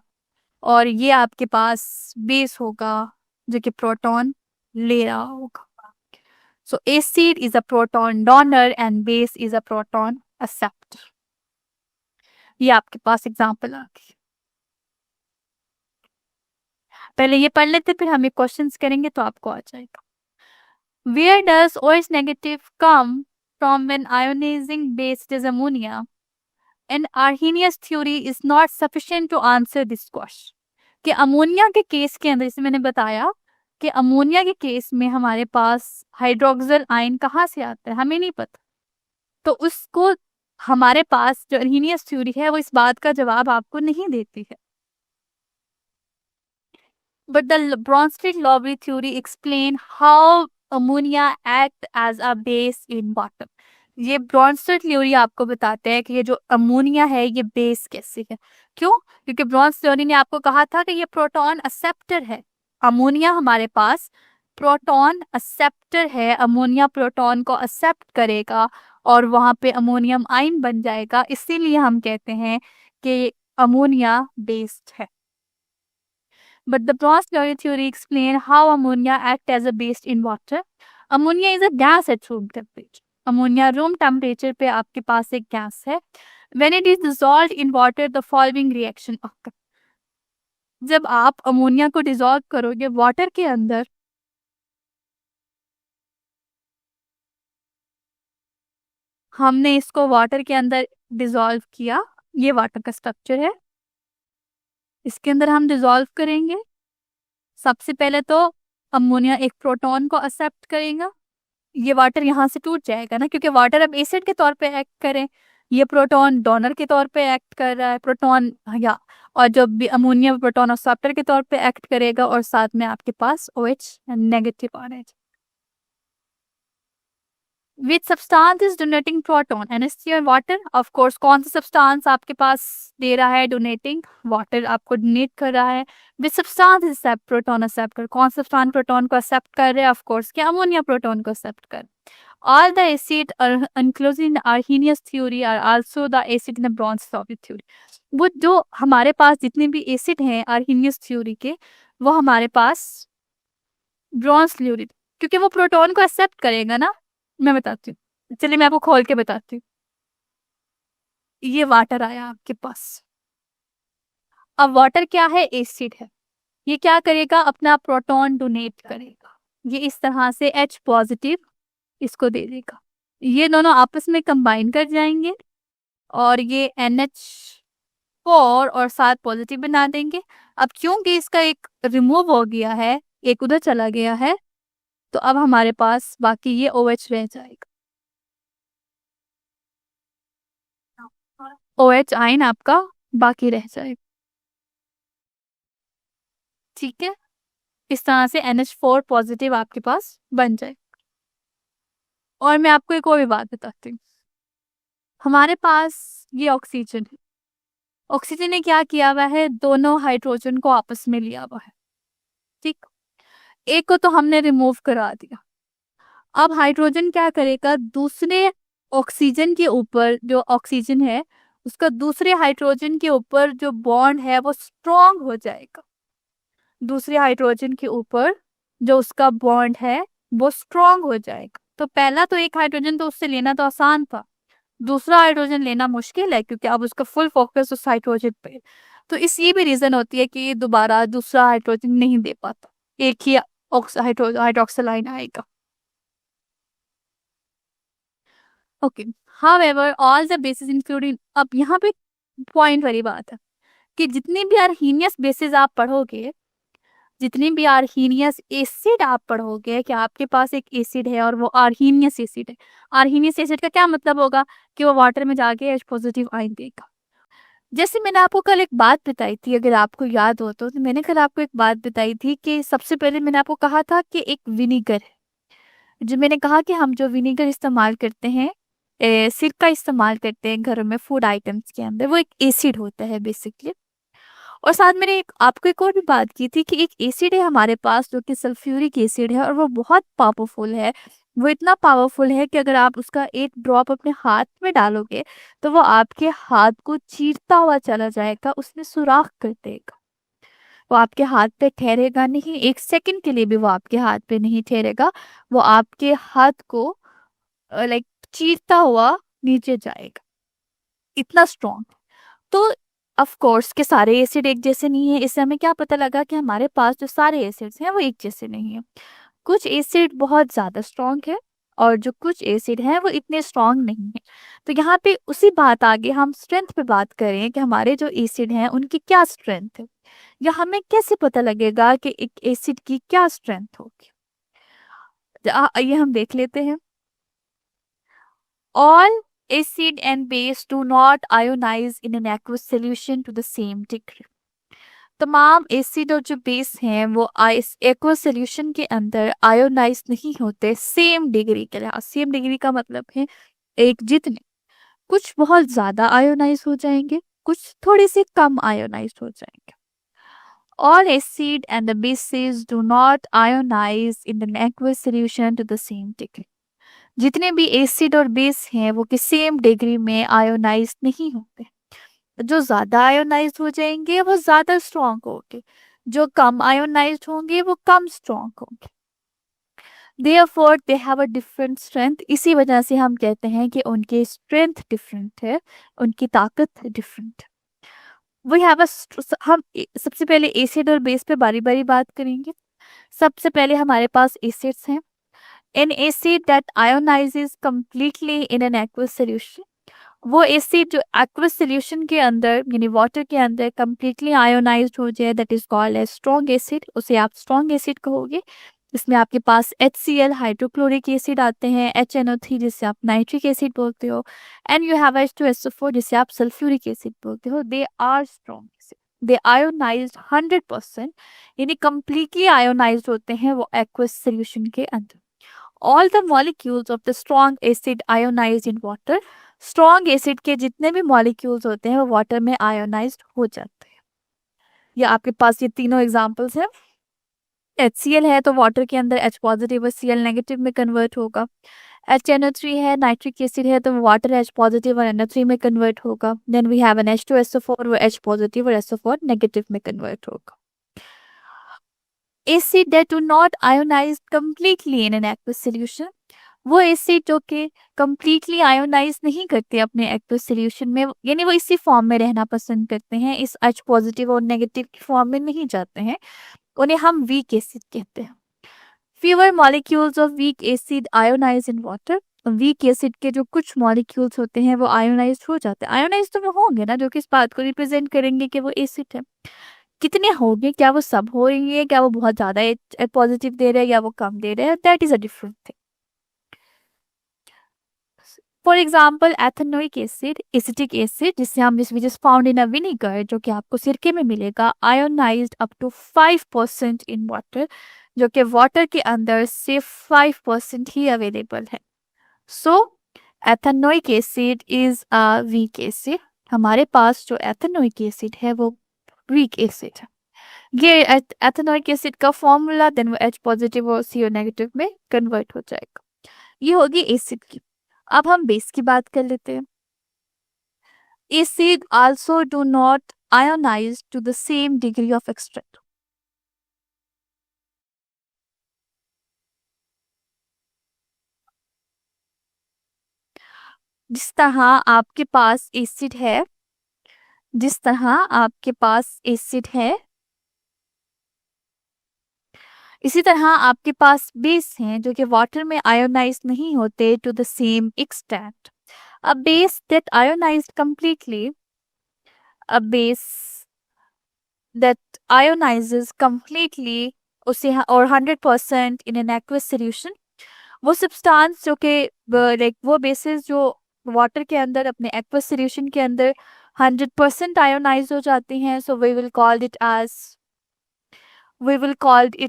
और ये आपके पास बेस होगा जो कि प्रोटॉन ले रहा होगा। सो acid is a proton donor and base is a proton acceptor. ये आपके पास एग्जांपल आ गई। पहले ये पढ़ लेते, फिर हम ये क्वेश्चंस करेंगे तो आपको आ जाएगा। Where does OH negative come from when ionizing base is ammonia? And Arrhenius theory is not sufficient to answer this question। कि अमोनिया के केस के अंदर, जैसे मैंने बताया कि अमोनिया के केस में हमारे पास हाइड्रोक्सिल आयन कहाँ से आता है हमें नहीं पता, तो उसको हमारे पास जो अर्हीनियस थ्योरी है वो इस बात का जवाब आपको नहीं देती है। But the Bronsted-Lowry theory explain how ammonia act as a base in water। ये ब्रॉन्स्टेड थ्योरी आपको बताते हैं कि ये जो अमोनिया है ये बेस कैसे है। क्यों? क्योंकि ब्रॉन्स थ्योरी ने आपको कहा था कि ये प्रोटॉन एक्सेप्टर है। अमोनिया हमारे पास प्रोटॉन एक्सेप्टर है, अमोनिया प्रोटॉन को एक्सेप्ट करेगा और वहां पे अमोनियम आयन बन जाएगा, इसीलिए हम कहते हैं कि अमोनिया बेस्ड है। But the Bronsted theory explain how ammonia act as a base in water। Ammonia is a gas at room temperature। Ammonia room temperature पे आपके पास एक गैस है। When it is dissolved in water, the following reaction occur। जब आप ammonia को dissolve करोगे water के अंदर, हमने इसको वाटर के अंदर डिसॉल्व किया, ये वाटर का स्ट्रक्चर है, इसके अंदर हम डिसॉल्व करेंगे। सबसे पहले तो अमोनिया एक प्रोटॉन को एक्सेप्ट करेगा, ये वाटर यहाँ से टूट जाएगा ना, क्योंकि वाटर अब एसिड के तौर पे एक्ट करें, ये प्रोटॉन डोनर के तौर पे एक्ट कर रहा है, प्रोटॉन या और जब भी अमोनिया प्रोटॉन एक्सेप्टर के तौर पे एक्ट करेगा, और साथ में आपके पास OH नेगेटिव आ रहा है। Which substance is donating proton? NH3 और वाटर? ऑफ कोर्स कौन सा सब्सटेंस आपके पास दे रहा है डोनेटिंग? वाटर आपको डोनेट कर रहा है। Which substance is accept proton accept कर? कौन सा सब्सटेंस प्रोटॉन को एक्सेप्ट कर रहे हैं? ऑफ कोर्स क्या अमोनिया प्रोटॉन को एक्सेप्ट कर। All the acid are included in Arrhenius theory are also the acid in the Bronsted theory. वो जो हमारे पास जितने भी एसिड हैं आर्हीनियस थ्योरी के, वो हमारे पास ब्रॉन्ज थ्योरी, क्योंकि वो प्रोटॉन को एक्सेप्ट करेगा ना। मैं बताती हूँ, चलिए मैं आपको खोल के बताती हूँ। ये वाटर आया आपके पास, अब वाटर क्या है? एसिड है। ये क्या करेगा? अपना प्रोटॉन डोनेट करेगा। ये इस तरह से H पॉजिटिव इसको दे देगा, ये दोनों आपस में कंबाइन कर जाएंगे और ये NH4 और 7 पॉजिटिव बना देंगे। अब क्योंकि इसका एक रिमूव हो गया है, एक उधर चला गया है, तो अब हमारे पास बाकी ये OH रह जाएगा। OH आयन आपका बाकी रह जाएगा, ठीक है। इस तरह से NH4 पॉजिटिव आपके पास बन जाए। और मैं आपको एक और भी बात बताती हूँ, हमारे पास ये ऑक्सीजन है, ऑक्सीजन ने क्या किया हुआ है? दोनों हाइड्रोजन को आपस में लिया हुआ है, ठीक। एक को तो हमने रिमूव करा दिया, अब हाइड्रोजन क्या करेगा? दूसरे ऑक्सीजन के ऊपर, जो ऑक्सीजन है उसका दूसरे हाइड्रोजन के ऊपर जो बॉन्ड है वो स्ट्रॉन्ग हो जाएगा। दूसरे हाइड्रोजन के ऊपर जो उसका बॉन्ड है वो स्ट्रॉन्ग हो जाएगा। तो पहला तो एक हाइड्रोजन तो उससे लेना तो आसान था, दूसरा हाइड्रोजन लेना मुश्किल है, क्योंकि अब उसका फुल फोकस उस हाइड्रोजन पे। तो इस ये भी रीजन होती है कि दोबारा दूसरा हाइड्रोजन नहीं दे पाता, एक ही हाइड्रोक्सिल आयन आएगा। Okay, however all the basis including, अब यहाँ पे पॉइंट वाली बात है कि जितने भी आर्हीनियस बेसिस आप पढ़ोगे, जितने भी आर्हीनियस एसिड आप पढ़ोगे, कि आपके पास एक एसिड है और वो आर्हीनियस एसिड है। आर्हीनियस एसिड का क्या मतलब होगा? कि वो वाटर में जाके H पॉजिटिव आयन देगा। जैसे मैंने आपको कल एक बात बताई थी, अगर आपको याद हो तो मैंने कल आपको एक बात बताई थी कि सबसे पहले मैंने आपको कहा था कि एक विनीगर है, जो मैंने कहा कि हम जो विनीगर इस्तेमाल करते हैं, सिरका इस्तेमाल करते हैं घरों में फूड आइटम्स के अंदर, वो एक एसिड होता है बेसिकली। और साथ मैंने आपको एक और भी बात की थी कि एक एसिड है हमारे पास जो कि सल्फ्यूरिक एसिड है, और वो बहुत पावरफुल है। वो इतना पावरफुल है कि अगर आप उसका एक ड्रॉप अपने हाथ में डालोगे तो वो आपके हाथ को चीरता हुआ चला जाएगा, उसमें सुराख कर देगा। वो आपके हाथ पे ठहरेगा नहीं, एक सेकंड के लिए भी वो आपके हाथ पे नहीं ठहरेगा, वो आपके हाथ को लाइक चीरता हुआ नीचे जाएगा, इतना स्ट्रॉन्ग। तो ऑफ कोर्स के सारे एसिड एक जैसे नहीं है, इससे हमें क्या पता लगा कि हमारे पास जो सारे एसिड्स हैं वो एक जैसे नहीं है। कुछ एसिड बहुत ज़्यादा स्ट्रॉन्ग है और जो कुछ एसिड हैं वो इतने स्ट्रॉन्ग नहीं है। तो यहाँ पे उसी बात आगे हम स्ट्रेंथ पे बात करें कि हमारे जो एसिड हैं उनकी क्या स्ट्रेंथ है, या हमें कैसे पता लगेगा कि एक एसिड की क्या स्ट्रेंथ होगी। आइए हम देख लेते हैं। All acid and base do not ionize in an aqueous solution to the same degree. तमाम एसिड और जो बेस हैं वो एक्वस सोल्यूशन के अंदर आयोनाइज नहीं होते सेम डिग्री के लिए। सेम डिग्री का मतलब है एक जितने, कुछ बहुत ज्यादा आयोनाइज हो जाएंगे, कुछ थोड़े से कम आयोनाइज हो जाएंगे। All acid and the bases do not ionize in an aqueous solution to the same degree. जितने भी एसिड और बेस हैं वो कि सेम डिग्री में आयोनाइज नहीं होते। जो ज्यादा आयोनाइज हो जाएंगे वो ज्यादा स्ट्रॉन्ग होंगे, जो कम आयोनाइज होंगे वो कम स्ट्रॉन्ग होंगे। Therefore they have a different strength. इसी वजह से हम कहते हैं कि उनकी स्ट्रेंथ डिफरेंट है, उनकी ताकत डिफरेंट। We have a हम सबसे पहले एसिड और बेस पे बारी बारी बात करेंगे। सबसे पहले हमारे पास एसिड्स हैं। An acid that ionizes completely in an aqueous solution, वो एसिड जो एक्वस सोल्यूशन के अंदर यानी वाटर के अंदर कंप्लीटली आयोनाइज्ड हो जाए, that is called as strong acid, उसे आप स्ट्रॉन्ग एसिड कहोगे। इसमें आपके पास HCl हाइड्रोक्लोरिक एसिड आते हैं, HNO3 जिसे आप नाइट्रिक एसिड बोलते हो, एंड यू हैव H2SO4 जिसे आप सल्फ्यूरिक एसिड बोलते हो. They are strong acid. They ionised 100%, यानी कंप्लीटली आयोनाइज्ड होते हैं वो एक्वस सॉल्यूशन के अंदर. All the molecules of the strong acid ionised in water. Strong acid के जितने भी मॉलिक्यूल्स होते हैं वो वाटर में आयोनाइज्ड हो जाते हैं. ये आपके पास ये तीनों एग्जांपल्स हैं. HCl है तो वाटर के अंदर H पॉजिटिव और Cl नेगेटिव में कन्वर्ट होगा. HNO3 है, नाइट्रिक एसिड है तो वाटर H पॉजिटिव और NO3 में कन्वर्ट होगा. Then we have N H2SO4, वो H पॉजिटिव और SO4 नेगेटिव में कन्वर्ट होगा. Acid that do not ionise completely in an aqueous solution, वो एसिड जो कि कंप्लीटली आयोनाइज नहीं करते अपने एक्वस सॉल्यूशन में, यानी वो इसी फॉर्म में रहना पसंद करते हैं, इस H पॉजिटिव और नेगेटिव की फॉर्म में नहीं जाते हैं, उन्हें हम वीक एसिड कहते हैं. Fewer molecules of weak acid ionise in water. Weak acid के जो कुछ मॉलिक्यूल्स होते हैं वो आयोनाइज हो जाते हैं. आयोनाइज तो वो होंगे ना जो कि इस बात को रिप्रेजेंट करेंगे कि वो एसिड है. कितने होंगे, क्या वो सब हो रही है, क्या वो बहुत ज्यादा पॉजिटिव दे रहे हैं या वो कम दे रहे हैं, that is a different thing. For example ethanoic acid, acetic acid जिसे हम which is found in a vinegar, जो कि आपको सिरके में मिलेगा, ionised up to 5% in water, जो कि वाटर के अंदर सिर्फ 5% ही अवेलेबल है. So ethanoic acid is a weak acid. हमारे पास जो एथेनोइक एसिड है वो वीक एसिड है. ये एथेनोइक एसिड का फॉर्मूला देन वो H पॉजिटिव और CO नेगेटिव में कन्वर्ट हो जाएगा. ये होगी एसिड की. अब हम बेस की बात कर लेते हैं. Acid also do not ionise to the same degree of extract. जिस तरह आपके पास एसिड है, जिस तरह आपके पास एसिड है, इसी तरह आपके पास बेस हैं जो कि वाटर में आयोनाइज नहीं होते to the same extent. A base that ionized completely, a base that ionizes completely उसे और 100% in an aqueous solution, वो सब्सटेंस जो कि लाइक वो बेसिस जो वाटर के अंदर अपने एक्वस सॉल्यूशन के अंदर 100% आयोनाइज हो जाती हैं, so we will call it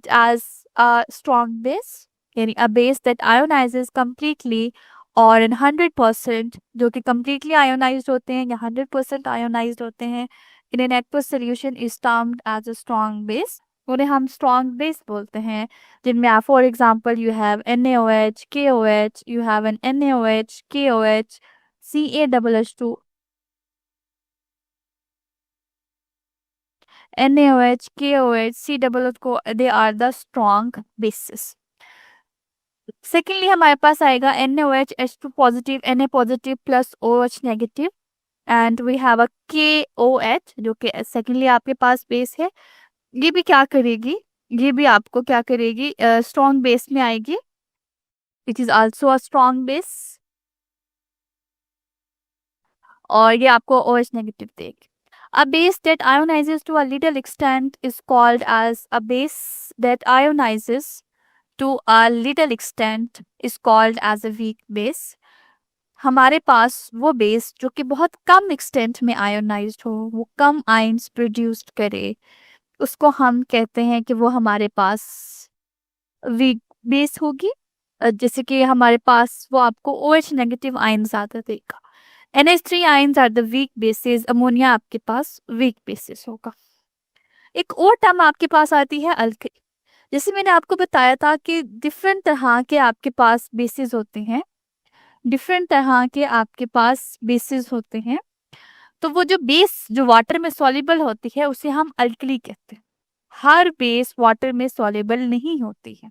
as a strong base, यानी a base that ionises completely और इन 100% जो कि कंप्लीटली आयोनाइज्ड होते हैं या 100% आयोनाइज्ड होते हैं in an aqueous solution is termed as a strong base. उन्हें हम स्ट्रॉन्ग बेस बोलते हैं, जिनमें आप for example you have NaOH, KOH, you have an NaOH, KOH, CaHH2, NaOH, KOH, COH, they are the strong bases. Secondly हमारे पास आएगा NaOH, H2 positive, Na positive plus OH negative, and we have a KOH जो कि secondly आपके पास base है. ये भी क्या करेगी, ये भी आपको क्या करेगी, स्ट्रॉन्ग बेस में आएगी. It is also a strong base और ये आपको OH नेगेटिव देगी. A base that ionizes to a little extent is called as a base that ionizes to a little extent is called as a weak base. हमारे पास वो base जो कि बहुत कम extent में आयोनाइज्ड हो, वो कम आयंस प्रोड्यूस्ड करे, उसको हम कहते हैं कि वो हमारे पास वीक बेस होगी. जैसे कि हमारे पास वो आपको OH नेगेटिव आयन ज़्यादा देगा. NH3 ions are the weak bases, ammonia आपके पास वीक बेसिस होगा. एक और टर्म आपके पास आती है अल्कली. जैसे मैंने आपको बताया था कि डिफरेंट तरह के आपके पास बेसिस होते हैं, डिफरेंट तरह के आपके पास बेसिस होते हैं. तो वो जो बेस जो वाटर में सॉल्युबल होती है उसे हम अल्कली कहते हैं. हर बेस वाटर में सॉल्युबल नहीं होती है,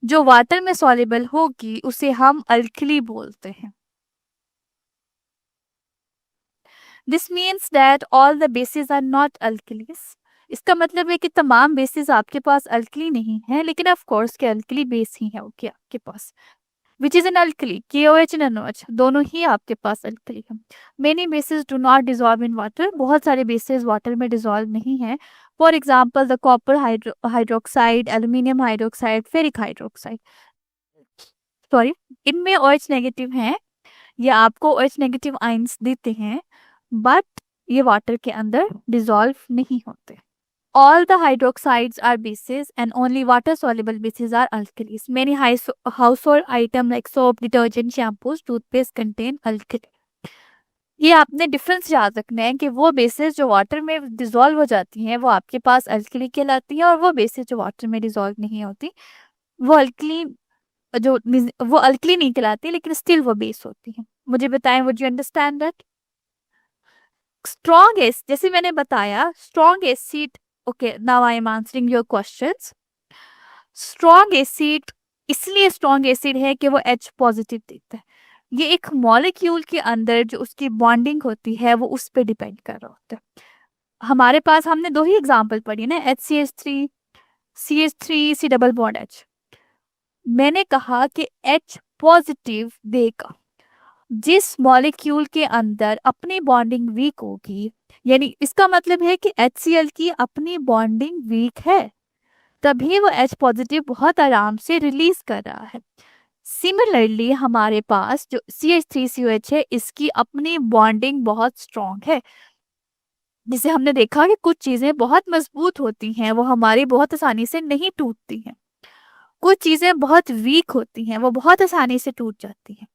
जो वाटर में सॉल्युबल होगी उसे हम अल्कली बोलते हैं. This means that all the bases are not alkalis. इसका मतलब है कि तमाम बेसिस आपके पास अल्कली नहीं है, लेकिन ऑफ कोर्स के अल्कली बेस ही है ओके आपके पास, which is an alkali. KOH and NOH दोनों ही आपके पास अल्कली है. Many bases do not dissolve in water, बहुत सारे बेसिस वाटर में डिजॉल्व नहीं है, for example the copper hydroxide, aluminium hydroxide, ferric hydroxide, sorry, इनमें OH नेगेटिव हैं, ये आपको OH नेगेटिव आयंस देते हैं, बट ये वाटर के अंदर डिसॉल्व नहीं होते. All the hydroxides are bases and only water soluble bases are alkalis. Many household items like soap, detergent, shampoos, toothpaste contain alkali. ये आपने डिफरेंस याद रखना है कि वो बेसेस जो वाटर में डिसॉल्व हो जाती हैं वो आपके पास अल्कली कहलाती हैं, और वो बेसेस जो वाटर में डिसॉल्व नहीं होती वो अल्कली वो अल्कली नहीं कहलाती, लेकिन स्टिल वो बेस होती हैं. मुझे बताएं, would you understand that? Strong acid, जैसे मैंने बताया, strong acid, okay now I am answering your questions. Strong acid इसलिए स्ट्रॉन्ग एसिड है कि वो H पॉजिटिव देता है. ये एक मॉलिक्यूल के अंदर जो उसकी बॉन्डिंग होती है वो उस पर डिपेंड कर रहा होता है. हमारे पास हमने 2 ही एग्जाम्पल पढ़ी ना, HCH3, CH3, C double bond H. मैंने कहा कि H पॉजिटिव देगा जिस मॉलिक्यूल के अंदर अपनी बॉन्डिंग वीक होगी, यानी इसका मतलब है कि HCl की अपनी बॉन्डिंग वीक है, तभी वो H पॉजिटिव बहुत आराम से रिलीज कर रहा है. सिमिलरली हमारे पास जो CH3COH है, इसकी अपनी बॉन्डिंग बहुत स्ट्रॉन्ग है, जिसे हमने देखा कि कुछ चीजें बहुत मजबूत होती हैं, वो हमारी बहुत आसानी से नहीं टूटती हैं. कुछ चीजें बहुत वीक होती हैं, वो बहुत आसानी से टूट जाती हैं.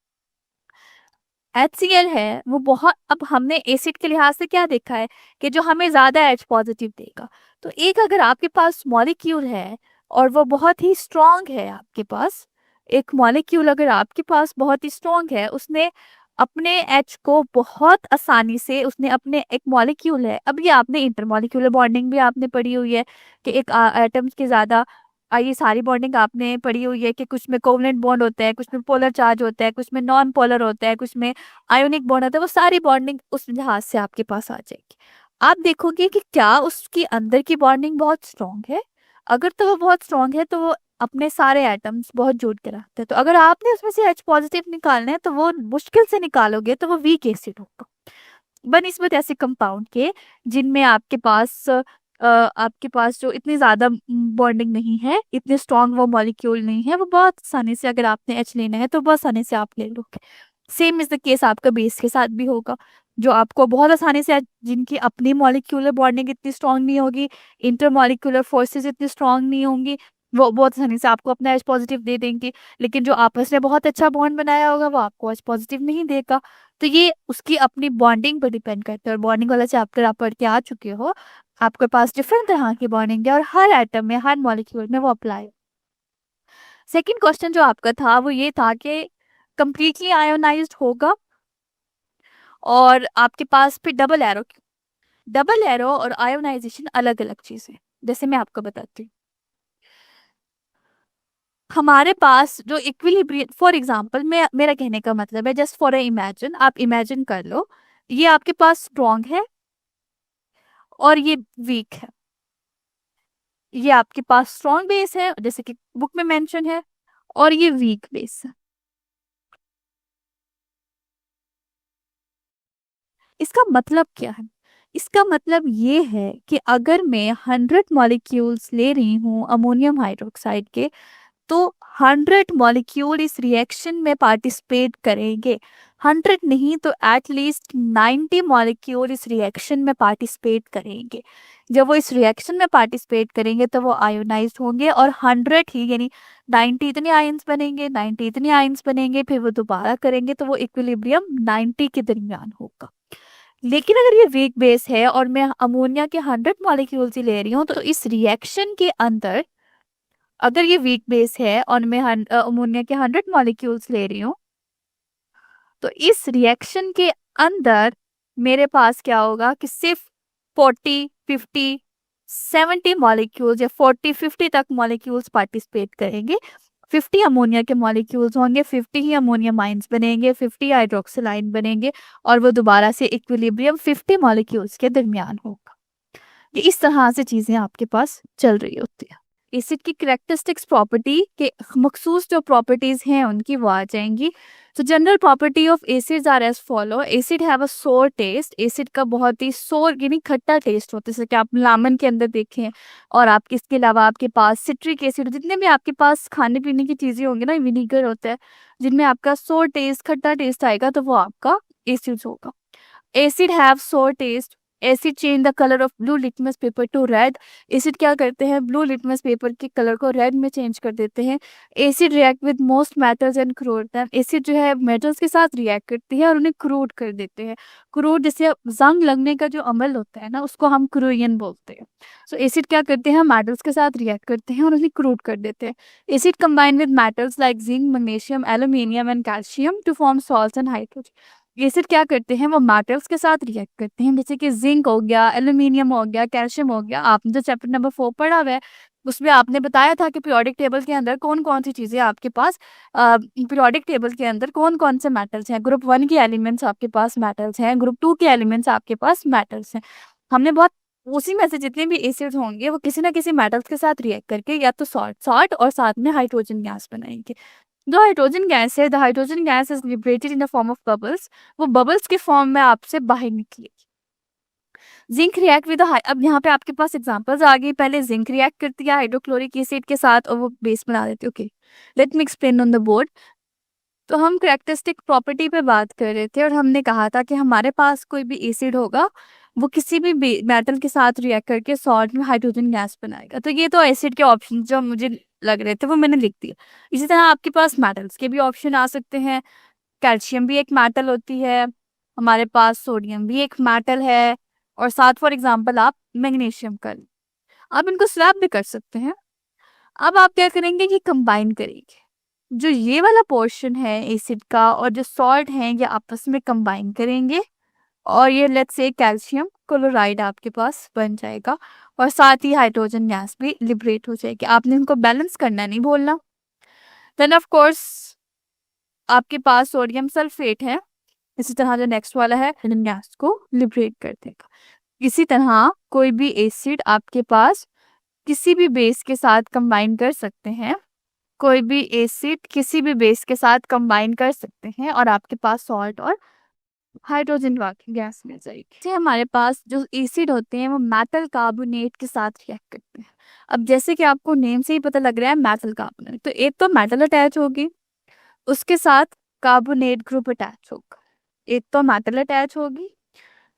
HCl है वो बहुत, अब हमने एसिड के लिहाज से क्या देखा है कि जो हमें ज्यादा H पॉजिटिव देगा. तो एक अगर आपके पास मॉलिक्यूल है और वो बहुत ही स्ट्रॉन्ग है, आपके पास एक मॉलिक्यूल अगर आपके पास बहुत ही स्ट्रॉन्ग है, उसने अपने H को बहुत आसानी से, उसने अपने एक मॉलिक्यूल है, अब ये आपने इंटरमॉलिक्यूलर बॉन्डिंग भी आपने पढ़ी हुई है कि एक एटम्स के ज्यादा, ये सारी बॉन्डिंग आपने पढ़ी हुई है कि कुछ में कोवलेंट बॉन्ड होता है, कुछ में पोलर चार्ज होता है, कुछ में नॉन पोलर होता है, कुछ में आयोनिक बॉन्ड होता है. वो सारी बॉन्डिंग उस लिहाज से आपके पास आ जाएगी. आप देखोगे कि क्या उसकी अंदर की बॉन्डिंग बहुत स्ट्रॉन्ग है. अगर तो वो बहुत स्ट्रॉन्ग है तो वो अपने सारे एटम्स बहुत जोड़ के रखते हैं. तो अगर आपने उसमें से H पॉजिटिव निकालना है तो वो मुश्किल से निकालोगे, तो वो वीक एसिड होगा बनिस्बत ऐसे कंपाउंड के जिनमें आपके पास जो इतनी ज्यादा बॉन्डिंग नहीं है, इतने स्ट्रॉन्ग वो मॉलिक्यूल नहीं है, वो बहुत आसानी से, अगर आपने H लेना है तो बहुत आसानी से आप ले लोगे. सेम इज द केस आपका बेस के साथ भी होगा, जो आपको बहुत आसानी से, जिनकी अपनी मॉलिक्यूलर बॉन्डिंग इतनी स्ट्रॉन्ग नहीं होगी, इंटरमॉलिक्यूलर फोर्सेस इतनी स्ट्रॉन्ग नहीं होंगी, वो बहुत आसानी से आपको अपना H पॉजिटिव दे देंगे. लेकिन जो आपस में बहुत अच्छा बॉन्ड बनाया होगा वो आपको H पॉजिटिव नहीं देगा. तो ये उसकी अपनी बॉन्डिंग पर डिपेंड करता है, और बॉन्डिंग वाला चैप्टर आप पढ़ के आ चुके हो. आपके पास डिफरेंट तरह की बॉन्डिंग है और हर एटम में, हर मॉलिक्यूल में वो अप्लाई. सेकंड क्वेश्चन जो आपका था वो ये था कि कंप्लीटली आयोनाइज्ड होगा, और आपके पास फिर डबल एरो. डबल एरो और आयोनाइजेशन अलग अलग चीजें, जैसे मैं आपको बताती हूँ. हमारे पास जो इक्विलिब्रियम, फॉर एग्जांपल, मेरा कहने का मतलब है, जस्ट फॉर इमेजिन, आप इमेजिन कर लो, ये आपके पास स्ट्रॉन्ग है और ये वीक है. ये आपके पास स्ट्रॉन्ग बेस है जैसे कि बुक में मेंशन है, और ये वीक बेस है. इसका मतलब क्या है? इसका मतलब ये है कि अगर मैं 100 मॉलिक्यूल्स ले रही हूँ अमोनियम हाइड्रोक्साइड के, तो 100 मॉलिक्यूल इस रिएक्शन में पार्टिसिपेट करेंगे. 100 नहीं तो एटलीस्ट 90 मॉलिक्यूल इस रिएक्शन में पार्टिसिपेट करेंगे. जब वो इस रिएक्शन में पार्टिसिपेट करेंगे तो वो आयोनाइज्ड होंगे, और 100 ही, यानी 90 इतने आयंस बनेंगे, 90 इतने आयंस बनेंगे, फिर वो दोबारा करेंगे, तो वो इक्विलिब्रियम 90 के दरमियान होगा. लेकिन अगर ये वीक बेस है और मैं अमोनिया के 100 मॉलिक्यूल्स ही ले रही हूँ, तो इस रिएक्शन के अंदर, अगर ये वीक बेस है और मैं अमोनिया के 100 मॉलिक्यूल्स ले रही हूँ, तो इस रिएक्शन के अंदर मेरे पास क्या होगा कि सिर्फ 40, 50, 70 मॉलिक्यूल्स या 40, 50 तक मॉलिक्यूल्स पार्टिसिपेट करेंगे. 50 अमोनिया के मॉलिक्यूल्स होंगे, 50 ही अमोनियम आइंस बनेंगे, 50 हाइड्रोक्सिल आयन बनेंगे, और वो दोबारा से इक्विलिब्रियम 50 मॉलिक्यूल्स के दरमियान होगा. ये इस तरह से चीजें आपके पास चल रही होती है. एसिड की करेक्टरिस्टिक्स प्रॉपर्टी के मखसूस जो प्रॉपर्टीज हैं उनकी वो आ जाएंगी. तो general property of acids are as follow. Acid have a sour taste. Acid का बहुत ही सोर यानी खट्टा टेस्ट होता है, जैसे कि आप लामन के अंदर देखें। और आपके इसके अलावा आपके पास सिट्रिक एसिड, जितने भी आपके पास खाने पीने की चीजें होंगी ना, विनीगर होता है जिनमें आपका सोर टेस्ट खट्टा टेस्ट आएगा, तो वो आपका एसिड होगा। एसिड हैव सोर taste. Acid change the colour of blue litmus paper two red. Acid क्या करते हैं, ब्लू लिटमस पेपर के कलर को रेड में चेंज कर देते हैं। Acid react with most metals and crude them. Acid जो है मेटल्स के साथ रिएक्ट करती है और उन्हें क्रूड कर देते हैं। क्रूड जैसे जंग लगने का जो अमल होता है ना, उसको हम क्रूयन बोलते हैं। सो एसिड क्या करते हैं, मेटल्स के साथ रिएक्ट करते हैं और उन्हें क्रूड कर देते हैं। Acid combine with metals like zinc, magnesium, aluminium and calcium to form salts and hydrogen. Acid क्या करते हैं, वो मेटल्स के साथ रिएक्ट करते हैं, जैसे कि जिंक हो गया, एल्यूमिनियम हो गया, कैल्शियम हो गया। आपने जो चैप्टर नंबर 4 पढ़ा हुआ है उसमें आपने बताया था कि पीरियोडिक टेबल के अंदर कौन कौन सी चीजें आपके पास, पीरियोडिक टेबल के अंदर कौन कौन से मेटल्स हैं। ग्रुप 1 के एलिमेंट्स आपके पास मेटल्स हैं, ग्रुप 2 के एलिमेंट्स आपके पास मेटल्स हैं। हमने बहुत उसी में से जितने भी एसिड्स होंगे वो किसी ना किसी मेटल्स के साथ रिएक्ट करके या तो सॉल्ट और साथ में हाइड्रोजन गैस बनाएंगे। जो हाइड्रोजन गैस है, the hydrogen gas is liberated in the form of bubbles. वो बबल्स के फॉर्म में आपसे बाहर निकलेगी। जिंक रिएक्ट विद अब यहाँ पे आपके पास एग्जांपल्स आ गई। पहले जिंक रिएक्ट करती है हाइड्रोक्लोरिक एसिड के साथ और वो बेस बना देती है। Okay, let me explain on the board. तो हम कैरेक्टरिस्टिक प्रॉपर्टी पे बात कर रहे थे और हमने कहा था कि हमारे पास कोई भी एसिड होगा वो किसी भी मेटल के साथ रिएक्ट करके सॉल्ट में हाइड्रोजन गैस बनाएगा। तो ये तो एसिड के ऑप्शन जो मुझे लग रहे थे वो मैंने लिख दिया। इसी तरह आपके पास मेटल्स के भी ऑप्शन आ सकते हैं। कैल्शियम भी एक मेटल होती है, हमारे पास सोडियम भी एक मेटल है, और साथ फॉर एग्जांपल आप मैग्नीशियम कर, आप इनको स्वैप भी कर सकते हैं। अब आप क्या करेंगे कि कंबाइन करेंगे, जो ये वाला पोर्शन है एसिड का और जो सॉल्ट है ये आपस में कंबाइन करेंगे और ये लेट्स से कैल्शियम क्लोराइड आपके पास बन जाएगा और साथ ही हाइड्रोजन गैस भी लिबरेट हो जाएगी। आपने इनको बैलेंस करना नहीं भूलना। देन ऑफ कोर्स आपके पास सोडियम सल्फेट है, इसी तरह जो नेक्स्ट वाला है हाइड्रोजन गैस को लिबरेट कर देगा। इसी तरह कोई भी एसिड आपके पास किसी भी बेस के साथ कंबाइन कर सकते हैं, कोई भी एसिड किसी भी बेस के साथ कंबाइन कर सकते हैं और आपके पास सॉल्ट और हाइड्रोजन गैस मिल जाएगी। जैसे हमारे पास जो एसिड होते हैं वो मेटल कार्बोनेट के साथ रिएक्ट करते हैं। अब जैसे कि आपको नेम से ही पता लग रहा है मेटल कार्बोनेट, तो एक तो मेटल अटैच होगी, उसके साथ कार्बोनेट ग्रुप अटैच होगा। एक तो मेटल अटैच होगी,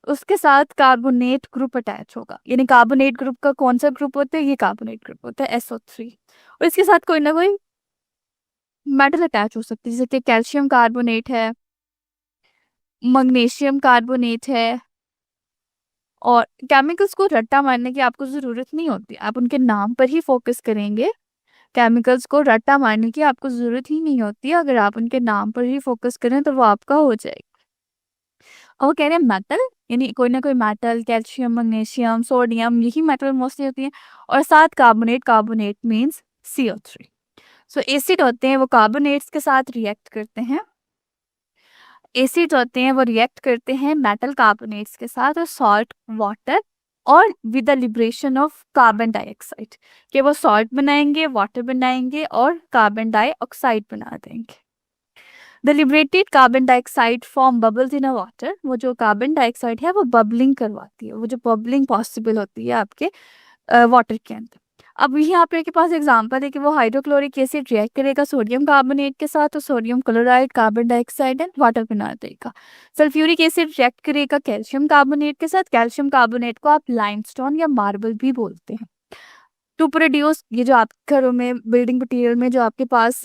उसके साथ कार्बोनेट ग्रुप अटैच होगा। यानी कार्बोनेट ग्रुप का कौन सा ग्रुप होता है, ये कार्बोनेट ग्रुप होता है SO3। और इसके साथ कोई ना कोई मेटल अटैच हो सकती है, जैसे कि कैल्शियम कार्बोनेट है, मैग्नीशियम कार्बोनेट है। और केमिकल्स को रट्टा मारने की आपको जरूरत नहीं होती, आप उनके नाम पर ही फोकस करेंगे। केमिकल्स को रट्टा मारने की आपको जरूरत ही नहीं होती, अगर आप उनके नाम पर ही फोकस करें तो वो आपका हो जाएगा। और वो कह रहे हैं मेटल, यानी कोई ना कोई मेटल, कैल्शियम, मैग्नीशियम, सोडियम, यही मेटल मोस्टली होती है। और साथ कार्बोनेट, कार्बोनेट मीन्स CO3। सो एसिड होते हैं वो कार्बोनेट्स के साथ रिएक्ट करते हैं। एसिड होते हैं वो रिएक्ट करते हैं मेटल कार्बोनेट्स के साथ और सॉल्ट वाटर और with the liberation of carbon dioxide, कि वो सॉल्ट बनाएंगे, वाटर बनाएंगे और कार्बन डाइऑक्साइड बना देंगे। The liberated carbon dioxide form bubbles in a water. वो जो कार्बन डाइऑक्साइड है वो बबलिंग करवाती है, वो जो बबलिंग पॉसिबल होती है आपके वाटर के अंदर। अब यहाँ पे के पास एग्जांपल है कि वो हाइड्रोक्लोरिक एसिड रिएक्ट करेगा सोडियम कार्बोनेट के साथ, तो sodium chloride, carbon dioxide and water बना देगा। सल्फ्यूरिक एसिड रिएक्ट करेगा कैल्शियम कार्बोनेट के साथ। कैल्शियम कार्बोनेट को आप लाइमस्टोन या मार्बल भी बोलते हैं। टू प्रोड्यूस, ये जो आप घरों में बिल्डिंग मटीरियल में जो आपके पास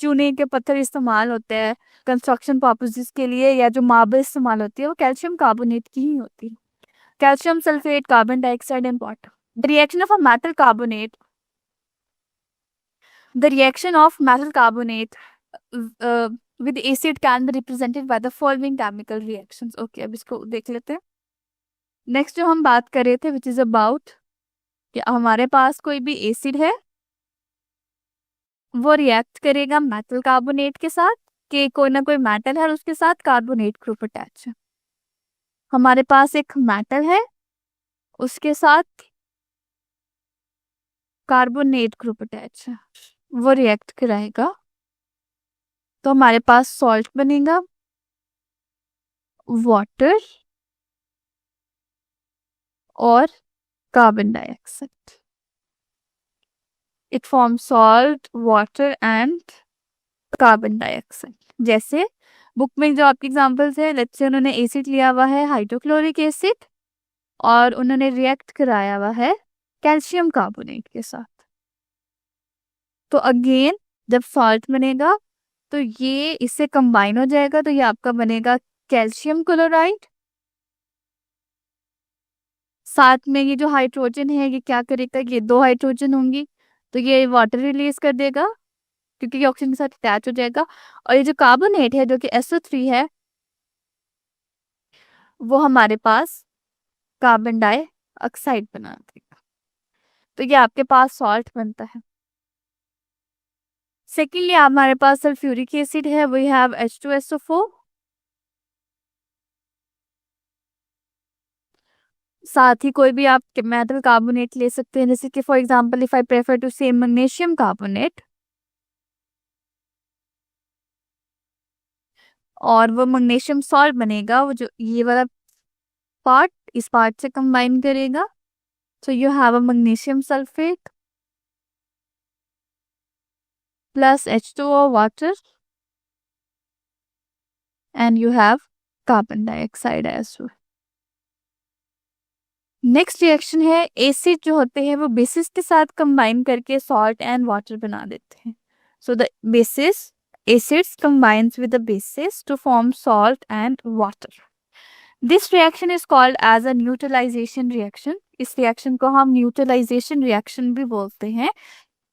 चूने के पत्थर इस्तेमाल होते हैं कंस्ट्रक्शन पर्पसेस के लिए, या जो मार्बल इस्तेमाल होती है वो कैल्शियम कार्बोनेट की ही होती है। Calcium sulphate, carbon dioxide and water. The reaction of a metal carbonate, the reaction of metal carbonate with acid can be represented by the following chemical reactions. Okay, अब इसको देख लेते हैं। नेक्स्ट जो हम बात कर रहे थे विच इज अबाउट कि हमारे पास कोई भी एसिड है वो रिएक्ट करेगा मेटल कार्बोनेट के साथ, कि कोई ना कोई मेटल है और उसके साथ कार्बोनेट ग्रुप अटैच है। हमारे पास एक मेटल है, उसके साथ कार्बोनेट ग्रुप अटैच है, वो रिएक्ट कराएगा तो हमारे पास सॉल्ट बनेगा, वाटर और carbon dioxide. It form salt, water and carbon dioxide. जैसे बुक में जो आपके एग्जांपल्स है, लेट्स से उन्होंने एसिड लिया हुआ है हाइड्रोक्लोरिक एसिड और उन्होंने रिएक्ट कराया हुआ है कैल्शियम कार्बोनेट के साथ। तो अगेन जब सॉल्ट बनेगा तो ये इससे कंबाइन हो जाएगा, तो ये आपका बनेगा कैल्शियम क्लोराइड। साथ में ये जो हाइड्रोजन है ये क्या करेगा, ये 2 हाइड्रोजन होंगी तो ये वाटर रिलीज कर देगा क्योंकि ये ऑक्सीजन के साथ अटैच हो जाएगा। और ये जो कार्बोनेट है जो कि SO3 है वो हमारे पास कार्बन डाइऑक्साइड बना देगा। तो ये आपके पास सॉल्ट बनता है। सेकेंडली हमारे पास सल्फ्यूरिक एसिड है, वी हैव H2SO4। साथ ही कोई भी आप मेटल कार्बोनेट ले सकते हैं, जैसे कि for example if I prefer to say magnesium carbonate, और वो मैग्नीशियम सॉल्ट बनेगा, वो जो ये वाला पार्ट इस पार्ट से कंबाइन करेगा, so you have a magnesium sulphate plus H2O water and you have carbon dioxide as well. Next reaction है, एसिड जो होते हैं वो बेसिस के साथ कंबाइन करके सॉल्ट एंड वाटर बना देते हैं। So the basis acids combines with the bases to form salt and water. This reaction is called as a neutralization reaction. इस रिएक्शन को हम न्यूट्रलाइजेशन रिएक्शन भी बोलते हैं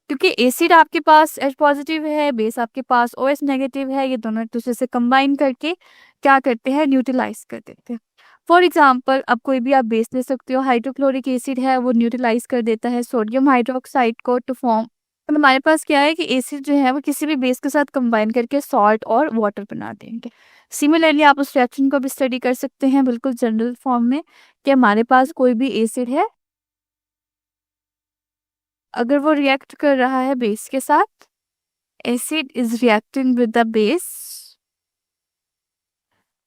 क्योंकि एसिड आपके पास H पॉजिटिव है, बेस आपके पास OH नेगेटिव है, ये दोनों एक दूसरे से कंबाइन करके क्या करते हैं, न्यूट्रलाइज कर देते हैं। फॉर एग्जाम्पल अब कोई भी आप बेस ले सकते हो, हाइड्रोक्लोरिक एसिड है वो न्यूट्रलाइज कर देता है सोडियम हाइड्रोक्साइड को टू फॉर्म। तो हमारे पास क्या है कि एसिड जो है वो किसी भी बेस के साथ कंबाइन करके सॉल्ट और वाटर बना देंगे। सिमिलरली आप उस रिएक्शन को भी स्टडी कर सकते हैं बिल्कुल जनरल फॉर्म में कि हमारे पास कोई भी एसिड है, अगर वो रिएक्ट कर रहा है बेस के साथ, acid is reacting with the base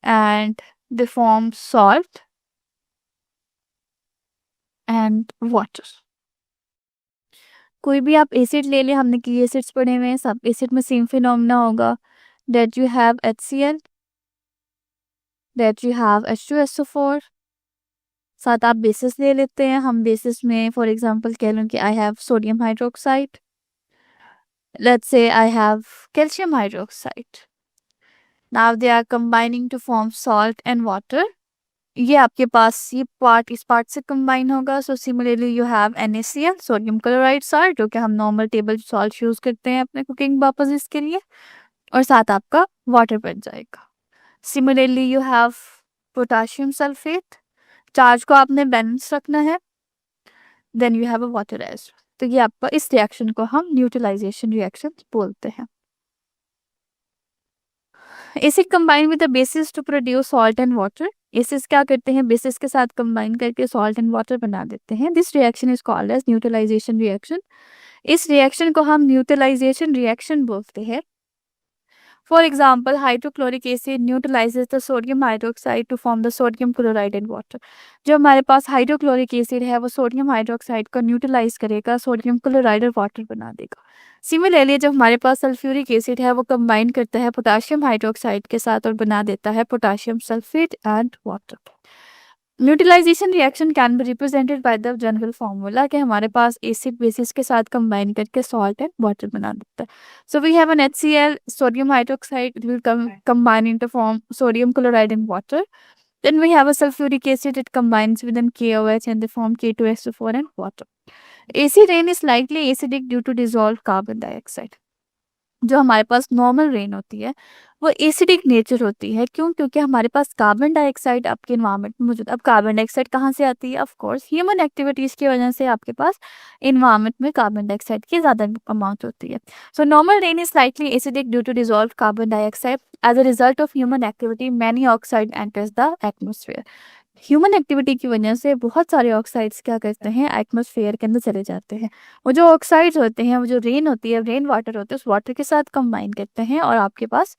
and they form salt and water. कोई भी आप एसिड ले ले, हमने की एसिड्स पढ़े हुए हैं, सब एसिड में सेम फिनोमेना होगा, that you have HCl, that you have H2SO4। साथ आप बेसिस ले लेते हैं, हम बेसिस में फॉर एग्जांपल कह लूँ कि I have sodium hydroxide, let's say I have calcium hydroxide. Now they are combining to form salt and water. ये आपके पास ये पार्ट इस पार्ट से कंबाइन होगा, so similarly you have NaCl, sodium chloride salt, जो कि हम नॉर्मल टेबल सॉल्ट यूज करते हैं अपने कुकिंग पर्पसेस के लिए, और साथ आपका वाटर बन जाएगा। Similarly you have potassium sulphate, charge को आपने बैलेंस रखना है, then you have a water as. तो ये आपका इस रिएक्शन को हम न्यूट्रलाइजेशन रिएक्शन बोलते हैं। Acid combine with the bases to produce salt and water. Acids क्या करते हैं, बेसिस के साथ कंबाइन करके सॉल्ट एंड वाटर बना देते हैं। This reaction is called as neutralization reaction. इस रिएक्शन को हम न्यूट्रलाइजेशन रिएक्शन बोलते हैं। For example hydrochloric acid neutralizes the sodium hydroxide to form the sodium chloride and water. जो हमारे पास हाइड्रोक्लोरिक एसिड है वो सोडियम हाइड्रोक्साइड को न्यूट्रलाइज करेगा, सोडियम क्लोराइड और वाटर बना देगा। सिमिलरली जब हमारे पास सल्फ्यूरिक एसिड है वो कंबाइन करता है पोटाशियम हाइड्रोक्साइड के साथ और बना देता है potassium sulphate and water. Neutralization reaction can be represented by the general formula कि हमारे पास एसिड बेसिस के साथ कंबाइन करके सॉल्ट एंड वाटर बना देता है। So we have an HCl, sodium hydroxide, it will combine into form sodium chloride and water. Then we have a sulfuric acid, it combines with an KOH and they form K2SO4 and water. Acid rain is slightly acidic due to dissolved carbon dioxide. जो हमारे पास normal rain होती है वो acidic nature होती है। क्यों? क्योंकि हमारे पास कार्बन डाइऑक्साइड आपके इन्वायरमेंट में मौजूद। अब कार्बन डाइऑक्साइड कहाँ से आती है? ऑफ कोर्स ह्यूमन एक्टिविटीज की वजह से आपके पास इन्वायरमेंट में कार्बन डाइऑक्साइड की ज़्यादा अमाउंट होती है। So normal rain is slightly acidic due to dissolve carbon dioxide. As a result of human activity many oxide enters the atmosphere. Human activity की वजह से बहुत सारे ऑक्साइड्स क्या करते हैं, एटमॉस्फेयर के अंदर चले जाते हैं। वो जो ऑक्साइड्स होते हैं, वो जो रेन होती है, रेन वाटर होते हैं, उस वाटर के साथ कंबाइन करते हैं और आपके पास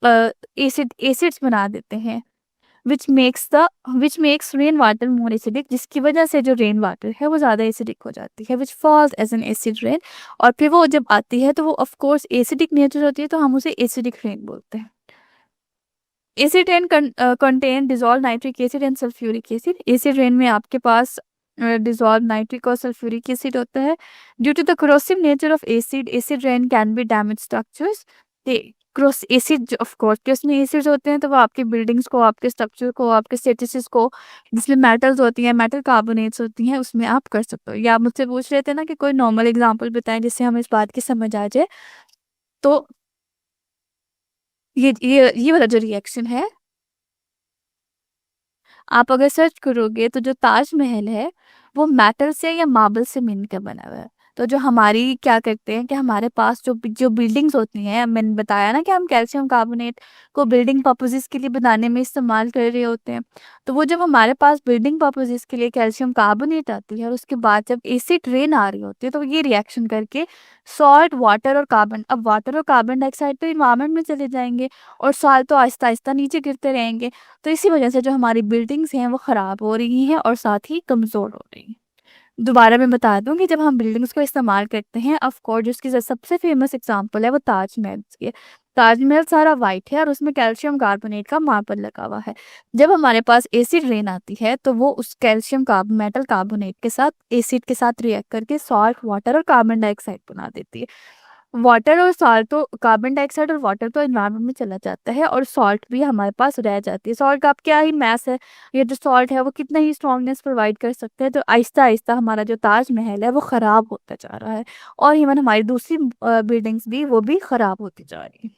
एसिड्स बना देते हैं, which makes rain water more acidic, जिसकी वजह से जो रेन वाटर है वो ज़्यादा एसिडिक हो जाती है, which falls as an acid rain. और फिर वो जब आती है तो वो ऑफ कोर्स एसिडिक नेचर होती है, तो हम उसे एसिडिक रेन बोलते हैं। Acid rain contain dissolve nitric acid and sulphuric acid. Acid rain में आपके पास डिजॉल्व नाइट्रिक और सल्फ्यूरिक एसिड होता है। Due to the corrosive nature of acid, acid rain can be damage structures. Cross acid of course कि उसमें acids होते हैं तो वो आपकी बिल्डिंग्स को, आपके स्ट्रक्चर को, आपके स्टेटिस को, जिसमें मेटल्स होती हैं, मेटल कार्बोनेट्स होती हैं, उसमें आप कर सकते हो। या आप मुझसे पूछ रहे थे ना कि कोई नॉर्मल एग्जांपल बताएं जिससे हमें इस बात की समझ आ जाए, तो ये वाला जो रिएक्शन है, आप अगर सर्च करोगे तो जो ताजमहल है वो मेटल से या मार्बल से मिलकर बना हुआ है। तो जो हमारी क्या करते हैं कि हमारे पास जो जो बिल्डिंग्स होती हैं, मैंने बताया ना कि हम कैल्शियम कार्बोनेट को बिल्डिंग पर्पसेस के लिए बनाने में इस्तेमाल कर रहे होते हैं। तो वो जब हमारे पास बिल्डिंग पर्पसेस के लिए कैल्शियम कार्बोनेट आती है और उसके बाद जब एसिड रेन आ रही होती है, तो ये रिएक्शन करके सॉल्ट, वाटर और कार्बन, अब वाटर और कार्बन डाइऑक्साइड तो इन्वायरमेंट में चले जाएंगे और सॉल्ट तो आहिस्ता आहिस्ता नीचे गिरते रहेंगे। तो इसी वजह से जो हमारी बिल्डिंग्स हैं वो ख़राब हो रही हैं और साथ ही कमज़ोर हो रही हैं। दोबारा मैं बता दूं कि जब हम बिल्डिंग्स को इस्तेमाल करते हैं, ऑफ कोर्स जिसकी सबसे फेमस एग्जांपल है वो ताजमहल की है। ताजमहल सारा वाइट है और उसमें कैल्शियम कार्बोनेट का मार्बल लगा हुआ है। जब हमारे पास एसिड रेन आती है तो वो उस कैल्शियम मेटल कार्बोनेट के साथ, एसिड के साथ रिएक्ट करके सॉल्ट, वाटर और कार्बन डाइऑक्साइड बना देती है। वाटर और सॉल्ट तो, कार्बन डाइऑक्साइड और वाटर तो एनवायरनमेंट में चला जाता है और सॉल्ट भी हमारे पास रह जाती है। सॉल्ट का अब क्या ही मैस है, ये जो सॉल्ट है वो कितना ही स्ट्रॉन्गनेस प्रोवाइड कर सकते हैं। तो आहिस्ता आहिस्ता हमारा जो ताजमहल है वो ख़राब होता जा रहा है और इवन हमारी दूसरी बिल्डिंग्स भी वो भी ख़राब होती जा रही है।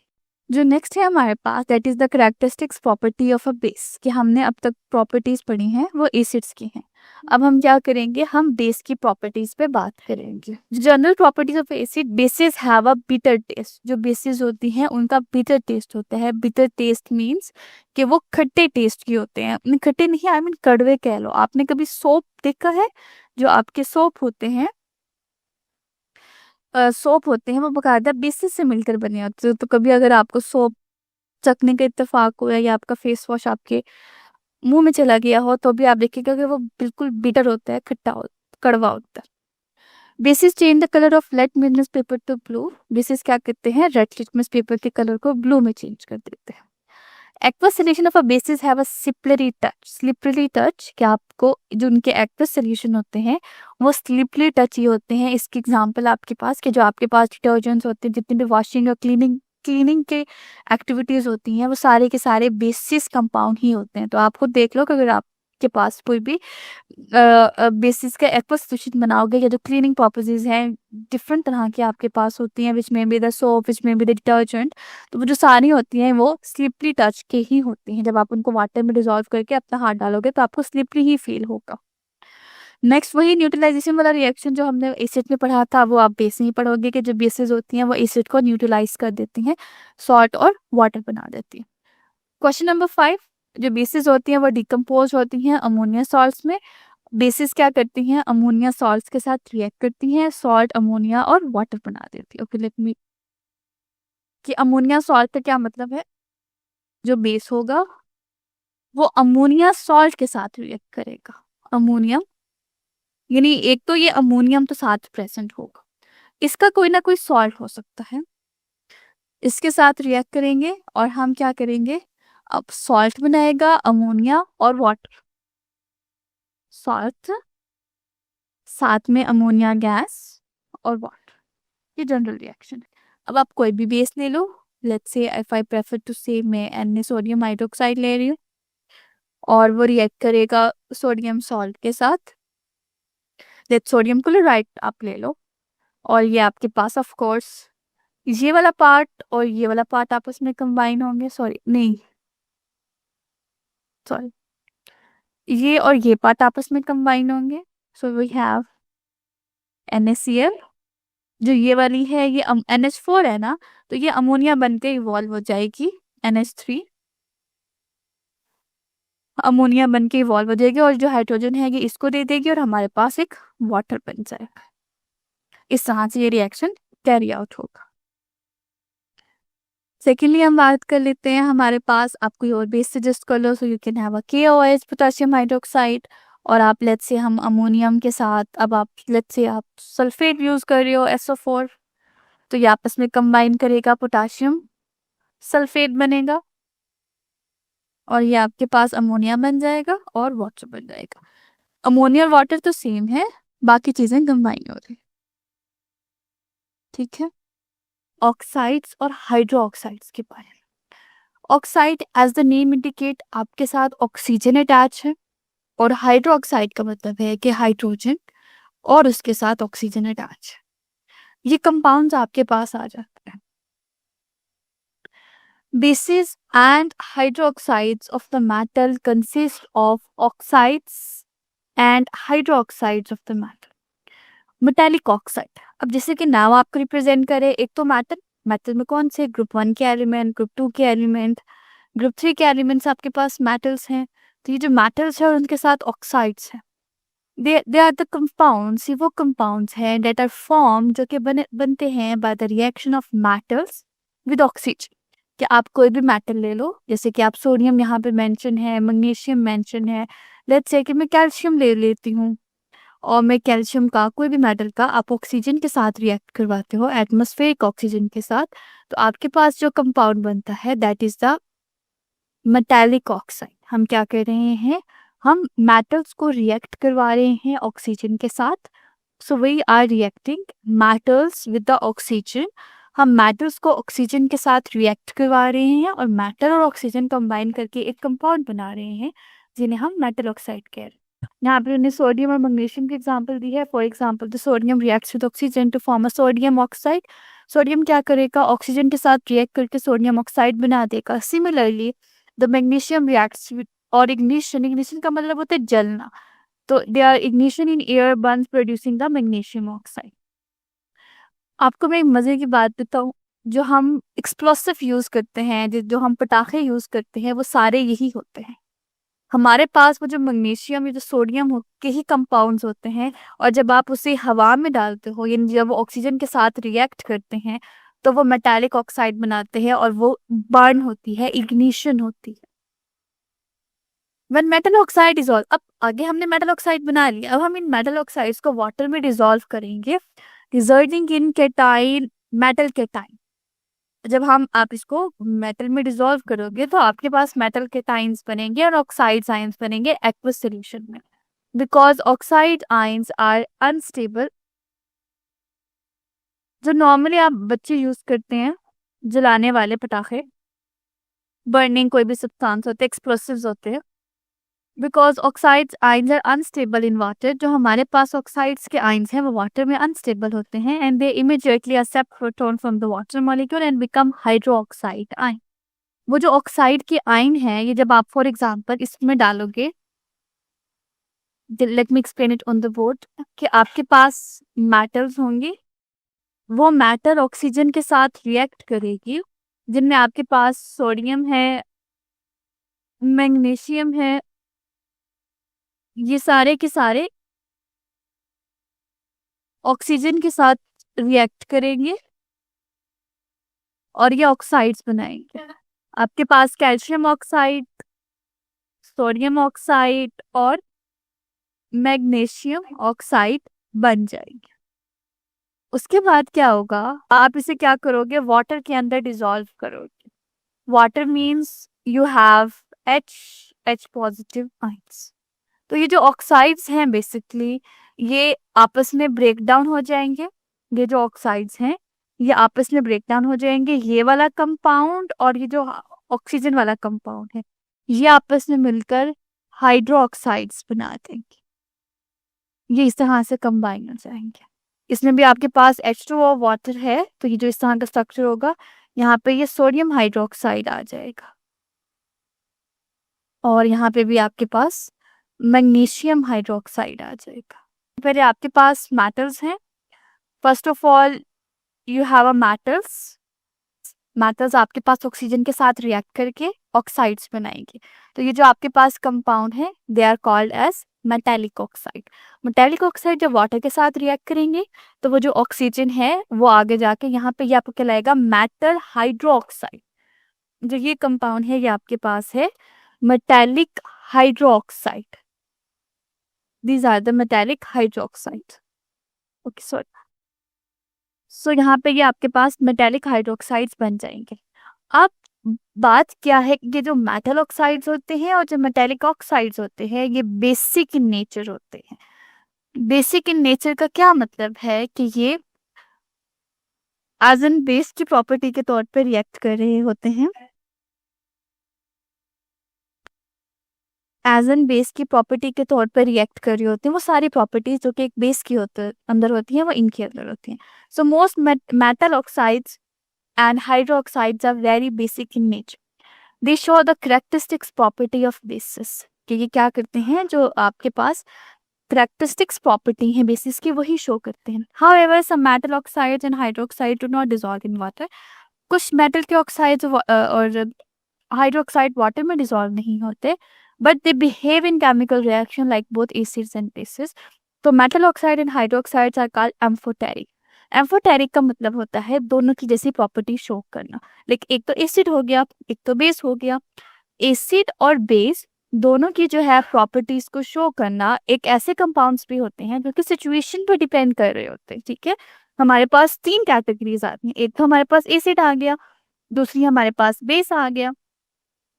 जो नेक्स्ट है हमारे पास, that is the characteristics property of a base, कि हमने अब तक प्रॉपर्टीज पढ़ी हैं वो एसिड्स की हैं। अब हम क्या करेंगे, हम बेस की प्रॉपर्टीज पे बात करेंगे। General properties of acid, basis have a bitter taste. जो बेसिस होती हैं उनका बिटर टेस्ट होता है। बिटर टेस्ट मीन्स कि वो खट्टे टेस्ट की होते हैं। खट्टे नहीं, आई मीन कड़वे कह लो। आपने कभी सोप देखा है? जो आपके सोप होते हैं, सोप होते हैं वो बकायदा बेसिस से मिलकर बने होते हैं। तो कभी अगर आपको सोप चखने का इत्तेफाक हुआ या आपका फेस वॉश आपके मुंह में चला गया हो, तो भी आप देखिएगा कि वो बिल्कुल बिटर होता है, खट्टा हो, कड़वा होता है। Basis change the colour of red litmus paper two blue. Basis क्या करते हैं, रेड लिटमस पेपर के कलर को ब्लू में चेंज कर देते हैं। Aqueous solution of a basis have a slippery touch. Slippery touch, क्या आपको जो उनके एक्वस सोल्यूशन होते हैं वो स्लिपरी टच ही होते हैं। इसकी एग्जांपल आपके पास, कि जो आपके पास डिटर्जेंट्स होते हैं, जितने भी वॉशिंग और क्लीनिंग के एक्टिविटीज होती हैं, वो सारे के सारे बेसिस कंपाउंड ही होते हैं। तो आप खुद देख लो कि अगर आपके पास कोई भी बेसिस का एक्वस सोल्यूशन बनाओगे, या जो क्लीनिंग पर्पसेस हैं डिफरेंट तरह की आपके पास होती हैं, विच में बी द सोप, विच में बी द डिटर्जेंट, तो वो जो सारी होती हैं वो स्लिपरी टच के ही होती हैं। जब आप उनको वाटर में डिजोल्व करके अपना हाथ डालोगे तो आपको स्लिपरी ही फील होगा। नेक्स्ट वही न्यूट्रलाइजेशन वाला रिएक्शन जो हमने एसिड में पढ़ा था, वो आप बेस में ही पढ़ोगे कि जो बेसिस होती हैं वो एसिड को न्यूट्रलाइज कर देती हैं, सॉल्ट और वाटर बना देती हैं। क्वेश्चन नंबर 5, जो बेसिस होती हैं वो डिकम्पोज होती हैं अमोनिया सॉल्ट्स में। बेसिस क्या करती हैं, अमोनिया सॉल्ट्स के साथ रिएक्ट करती हैं, सॉल्ट, अमोनिया और वाटर बना देती है। ओके, लेट मी, कि अमोनिया सॉल्ट का क्या मतलब है, जो बेस होगा वो अमोनिया सॉल्ट के साथ रिएक्ट करेगा। अमोनियम, यानी एक तो ये अमोनियम तो साथ प्रेजेंट होगा, इसका कोई ना कोई सॉल्ट हो सकता है, इसके साथ रिएक्ट करेंगे और हम क्या करेंगे, अब सॉल्ट बनाएगा अमोनिया और वाटर। सॉल्ट साथ में अमोनिया गैस और वाटर, ये जनरल रिएक्शन है। अब आप कोई भी बेस ले लो, let's say if I prefer to say मैं एन सोडियम हाइड्रोक्साइड ले रही हूँ और वो रिएक्ट करेगा सोडियम सॉल्ट के साथ। लेट सोडियम क्लोराइड आप ले लो और ये आपके पास ऑफ कोर्स ये वाला पार्ट और ये वाला पार्ट आपस में कंबाइन होंगे, सॉरी नहीं, सॉरी, ये और ये पार्ट आपस में कंबाइन होंगे। So we have NaCl। जो ये वाली है ये NH4 है ना, तो ये अमोनिया बन के इवॉल्व हो जाएगी NH3। अमोनिया बन के इवॉल्व हो जाएगी और जो हाइड्रोजन है ये इसको दे देगी और हमारे पास एक वाटर बन जाएगा। इस तरह से ये रिएक्शन कैरी आउट होगा। सेकेंडली हम बात कर लेते हैं, हमारे पास आप कोई और बेस सजेस्ट कर लो, so you can have a KOH potassium hydroxide, और आप लेट्स से हम अमोनियम के साथ, अब आप लेट्स से आप सल्फेट यूज कर रहे हो SO4, तो ये आपस में कंबाइन करेगा, पोटेशियम सल्फेट बनेगा और ये आपके पास अमोनिया बन जाएगा और वाटर बन जाएगा। अमोनिया और वाटर तो सेम है, बाकी चीजें कंबाइन हो रही, ठीक है। ऑक्साइड्स और हाइड्रो ऑक्साइड्स के बारे में, oxide as the name indicate आपके साथ ऑक्सीजन अटैच है, और हाइड्रो ऑक्साइड का मतलब है कि हाइड्रोजन और उसके साथ ऑक्सीजन अटैच है। ये कंपाउंड्स आपके पास आ जाते हैं। Bases and hydroxides of the metal consist of oxides and hydroxides of the metal. Metallic oxide, अब जैसे कि नाम आपको रिप्रेजेंट करे, एक तो मेटल, मेटल में कौन से ग्रुप 1 के एलिमेंट, ग्रुप 2 के एलिमेंट, ग्रुप 3 के एलिमेंट्स आपके पास मेटल्स हैं। तो ये जो मेटल्स है और उनके साथ ऑक्साइड्स हैं, दे आर द कंपाउंड्स, ये वो कंपाउंड्स हैं डेट आर फॉर्म, जो कि बनते हैं by the reaction of metals with oxygen. कि आप कोई भी मेटल ले लो, जैसे कि आप सोडियम यहाँ पे मेंशन है, मैग्नीशियम मेंशन है, लेट्स से कि मैं कैल्शियम ले लेती हूँ, और मैं कैल्शियम का कोई भी मेटल का आप ऑक्सीजन के साथ रिएक्ट करवाते हो, एटमॉस्फेरिक ऑक्सीजन के साथ, तो आपके पास जो कंपाउंड बनता है that is the metallic oxide. हम क्या कर रहे हैं, हम मेटल्स को रिएक्ट करवा रहे हैं ऑक्सीजन के साथ, so we are reacting metals with the oxygen. हम मेटल्स को ऑक्सीजन के साथ रिएक्ट करवा रहे हैं और मेटल और ऑक्सीजन कंबाइन करके एक कंपाउंड बना रहे हैं जिन्हें हम मेटल ऑक्साइड कह रहे हैं। यहाँ पे उन्हें सोडियम और मैग्नीशियम की एग्जांपल दी है। For example the sodium reacts with oxygen to form a sodium oxide. Sodium क्या करेगा, ऑक्सीजन के साथ रिएक्ट करके सोडियम ऑक्साइड बना देगा। Similarly the magnesium reacts with, और इग्निशन, इग्निशन का मतलब होता है जलना, तो they are ignition in air burns producing the magnesium oxide. आपको मैं एक मजे की बात बताऊं, जो हम एक्सप्लोसिव यूज करते हैं, जो हम पटाखे यूज करते हैं, वो सारे यही होते हैं। हमारे पास वो जो मैग्नीशियम या जो सोडियम के ही कंपाउंड्स होते हैं, और जब आप उसे हवा में डालते हो, यानी जब वो ऑक्सीजन के साथ रिएक्ट करते हैं, तो वो मेटालिक ऑक्साइड बनाते हैं और वो बर्न होती है, इग्निशन होती है। When metal oxide dissolve, अब आगे हमने मेटल ऑक्साइड बना लिया, अब हम इन मेटल ऑक्साइड्स को वाटर में डिसॉल्व करेंगे, resulting in cation, metal cation. जब आप इसको मेटल में डिसॉल्व करोगे तो आपके पास मेटल केटाइंस बनेंगे और ऑक्साइड आयंस बनेंगे एक्वस सॉल्यूशन में, because oxide ions are unstable. जो नॉर्मली आप बच्चे यूज करते हैं, जलाने वाले पटाखे, बर्निंग कोई भी सब्सटेंस होते हैं, एक्सप्लोसिव्स होते हैं, because oxides ions are unstable in water. जो हमारे पास ऑक्साइड्स के आयंस हैं वो वाटर में अनस्टेबल होते हैं, and they immediately accept proton from the water molecule and become hydroxide ion. वो जो ऑक्साइड के आयन है, ये जब आप फॉर एग्जांपल इसमें डालोगे, let me explain it on the board, कि आपके पास मेटल्स होंगे, वो मेटल ऑक्सीजन के साथ रिएक्ट करेगी, जिनमें आपके पास सोडियम है, मैग्नीशियम है, ये सारे के सारे ऑक्सीजन के साथ रिएक्ट करेंगे और ये ऑक्साइड्स बनाएंगे। आपके पास कैल्शियम ऑक्साइड, सोडियम ऑक्साइड और मैग्नीशियम ऑक्साइड बन जाएंगे। उसके बाद क्या होगा, आप इसे क्या करोगे, वाटर के अंदर डिसॉल्व करोगे। Water means you have H positive ions. तो ये जो ऑक्साइड्स हैं बेसिकली, ये आपस में ब्रेक डाउन हो जाएंगे। ये जो ऑक्साइड्स हैं ये आपस में ब्रेक डाउन हो जाएंगे, ये वाला कंपाउंड और ये जो ऑक्सीजन वाला कंपाउंड है, ये आपस में मिलकर हाइड्रो ऑक्साइड्स बना देंगे। ये इस तरह से कंबाइन हो जाएंगे। इसमें भी आपके पास H2O वाटर है, तो ये जो इस तरह का स्ट्रक्चर होगा, यहाँ पे ये सोडियम हाइड्रोक्साइड आ जाएगा, और यहाँ पे भी आपके पास मैग्नीशियम हाइड्रोक्साइड आ जाएगा। पहले आपके पास मेटल्स हैं। First of all you have a metals, metals आपके पास ऑक्सीजन के साथ रिएक्ट करके ऑक्साइड्स बनाएंगे। तो ये जो आपके पास कंपाउंड है they are called as metallic oxide. Metallic oxide जब वाटर के साथ रिएक्ट करेंगे तो वो जो ऑक्सीजन है वो आगे जाके यहाँ पे ये आपको कहलाएगा मेटल हाइड्रोक्साइड। जो ये कंपाउंड है ये आपके पास है metallic hydroxide. These are the metallic hydroxide. Okay so यहाँ पे ये आपके पास मेटेलिक हाइड्रोक्साइड्स बन जाएंगे। अब बात क्या है कि ये जो मेटल ऑक्साइड्स होते हैं और जो मेटेलिक ऑक्साइड्स होते हैं ये बेसिक इन नेचर होते हैं। बेसिक इन नेचर का क्या मतलब है कि ये एज एन बेस की प्रॉपर्टी के तौर पे रिएक्ट कर रहे होते हैं। एज एन बेस की प्रॉपर्टी के तौर पर रिएक्ट कर रही होती हैं। वो सारी प्रॉपर्टीज जो कि एक बेस की अंदर होती हैं वो इनके अंदर होती हैं। So most metal oxides and hydroxides are very basic in nature. They show the characteristics property of bases कि ये क्या करते हैं, जो आपके पास करेक्टरिस्टिक्स प्रॉपर्टी है बेसिस की वही शो करते हैं। However some metal oxides and hydroxide do not dissolve in water. कुछ मेटल के ऑक्साइड्स और हाइड्रोक्साइड वाटर में डिसॉल्व नहीं होते but they behave in chemical reaction like both acids and bases. तो metal oxide and hydroxides are called amphoteric. Amphoteric का मतलब होता है दोनों की जैसी प्रॉपर्टी शो करना। लेकिन एक तो एसिड हो गया एक तो बेस हो गया। एसिड और बेस दोनों की जो है प्रॉपर्टीज को शो करना। एक ऐसे कंपाउंड्स भी होते हैं जो कि सिचुएशन पर डिपेंड कर रहे होते हैं। ठीक है, हमारे पास 3 कैटेगरीज आती हैं। एक तो हमारे पास एसिड आ गया, दूसरी हमारे पास बेस आ गया,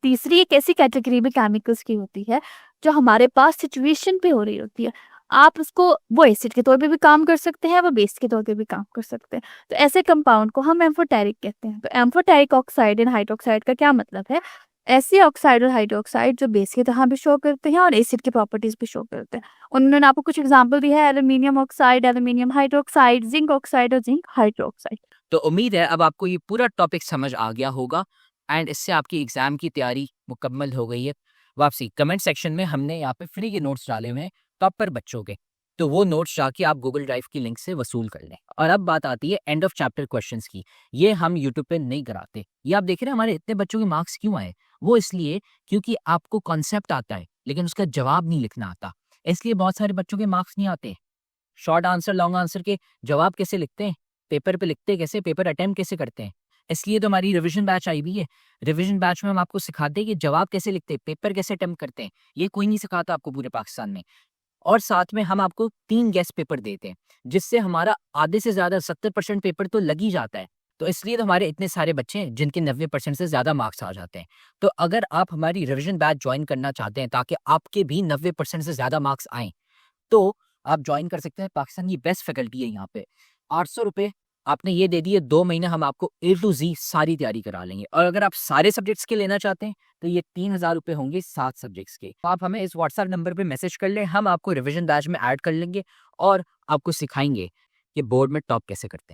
तीसरी एक ऐसी कैटेगरी भी केमिकल्स की होती है जो हमारे पास सिचुएशन पे हो रही होती है। आप उसको वो एसिड के तौर पे भी काम कर सकते हैं, वो बेस के तौर पे भी काम कर सकते हैं। तो ऐसे कंपाउंड को हम एम्फोटेरिक कहते हैं। तो एम्फोटेरिक ऑक्साइड एंड हाइड्रोक्साइड का क्या मतलब है, ऐसे ऑक्साइड और हाइड्रोक्साइड जो बेस की तरह भी शो करते हैं और एसिड की प्रॉपर्टीज भी शो करते हैं। उन्होंने आपको कुछ एग्जाम्पल दिया है, aluminium oxide, aluminium hydroxide, zinc oxide और जिंक हाइड्रोक्साइड। तो उम्मीद है अब आपको ये पूरा टॉपिक समझ आ गया होगा एंड इससे आपकी एग्जाम की तैयारी मुकम्मल हो गई है। वापसी कमेंट सेक्शन में हमने यहाँ पे फ्री के नोट्स डाले हुए हैं टॉपर बच्चों के, तो वो नोट्स जाके आप गूगल ड्राइव की लिंक से वसूल कर लें। और अब बात आती है एंड ऑफ चैप्टर क्वेश्चंस की। ये हम यूट्यूब पे नहीं कराते। ये आप देख रहे हैं हमारे इतने बच्चों के मार्क्स क्यों आए, वो इसलिए क्योंकि आपको कॉन्सेप्ट आता है लेकिन उसका जवाब नहीं लिखना आता, इसलिए बहुत सारे बच्चों के मार्क्स नहीं आते। शॉर्ट आंसर लॉन्ग आंसर के जवाब कैसे लिखते हैं, पेपर पे लिखते कैसे, पेपर अटेम्प्ट कैसे करते हैं। इसलिए तो हमारी रिवीजन बैच आई हुई है। रिवीजन बैच में हम आपको सिखाते हैं कि जवाब कैसे लिखते हैं, पेपर कैसे अटेम्प्ट करते हैं। ये कोई नहीं सिखाता आपको पूरे पाकिस्तान में। और साथ में हम आपको 3 गेस्ट पेपर देते हैं जिससे हमारा आधे से ज़्यादा 70% पेपर तो लग ही जाता है। तो इसलिए तो हमारे इतने सारे बच्चे हैं जिनके 90% से ज़्यादा मार्क्स आ जाते हैं। तो अगर आप हमारी रिवीजन बैच ज्वाइन करना चाहते हैं ताकि आपके भी 90% से ज़्यादा मार्क्स आएँ, तो आप ज्वाइन कर सकते हैं। पाकिस्तान की बेस्ट फैकल्टी है यहाँ पे। 800 रुपये आपने ये दे दिए, 2 महीने हम आपको A to Z सारी तैयारी करा लेंगे। और अगर आप सारे सब्जेक्ट्स के लेना चाहते हैं तो ये 3000 रुपये होंगे 7 सब्जेक्ट्स के। तो आप हमें इस व्हाट्सएप नंबर पे मैसेज कर लें, हम आपको रिवीजन बैच में ऐड कर लेंगे और आपको सिखाएंगे कि बोर्ड में टॉप कैसे करते हैं।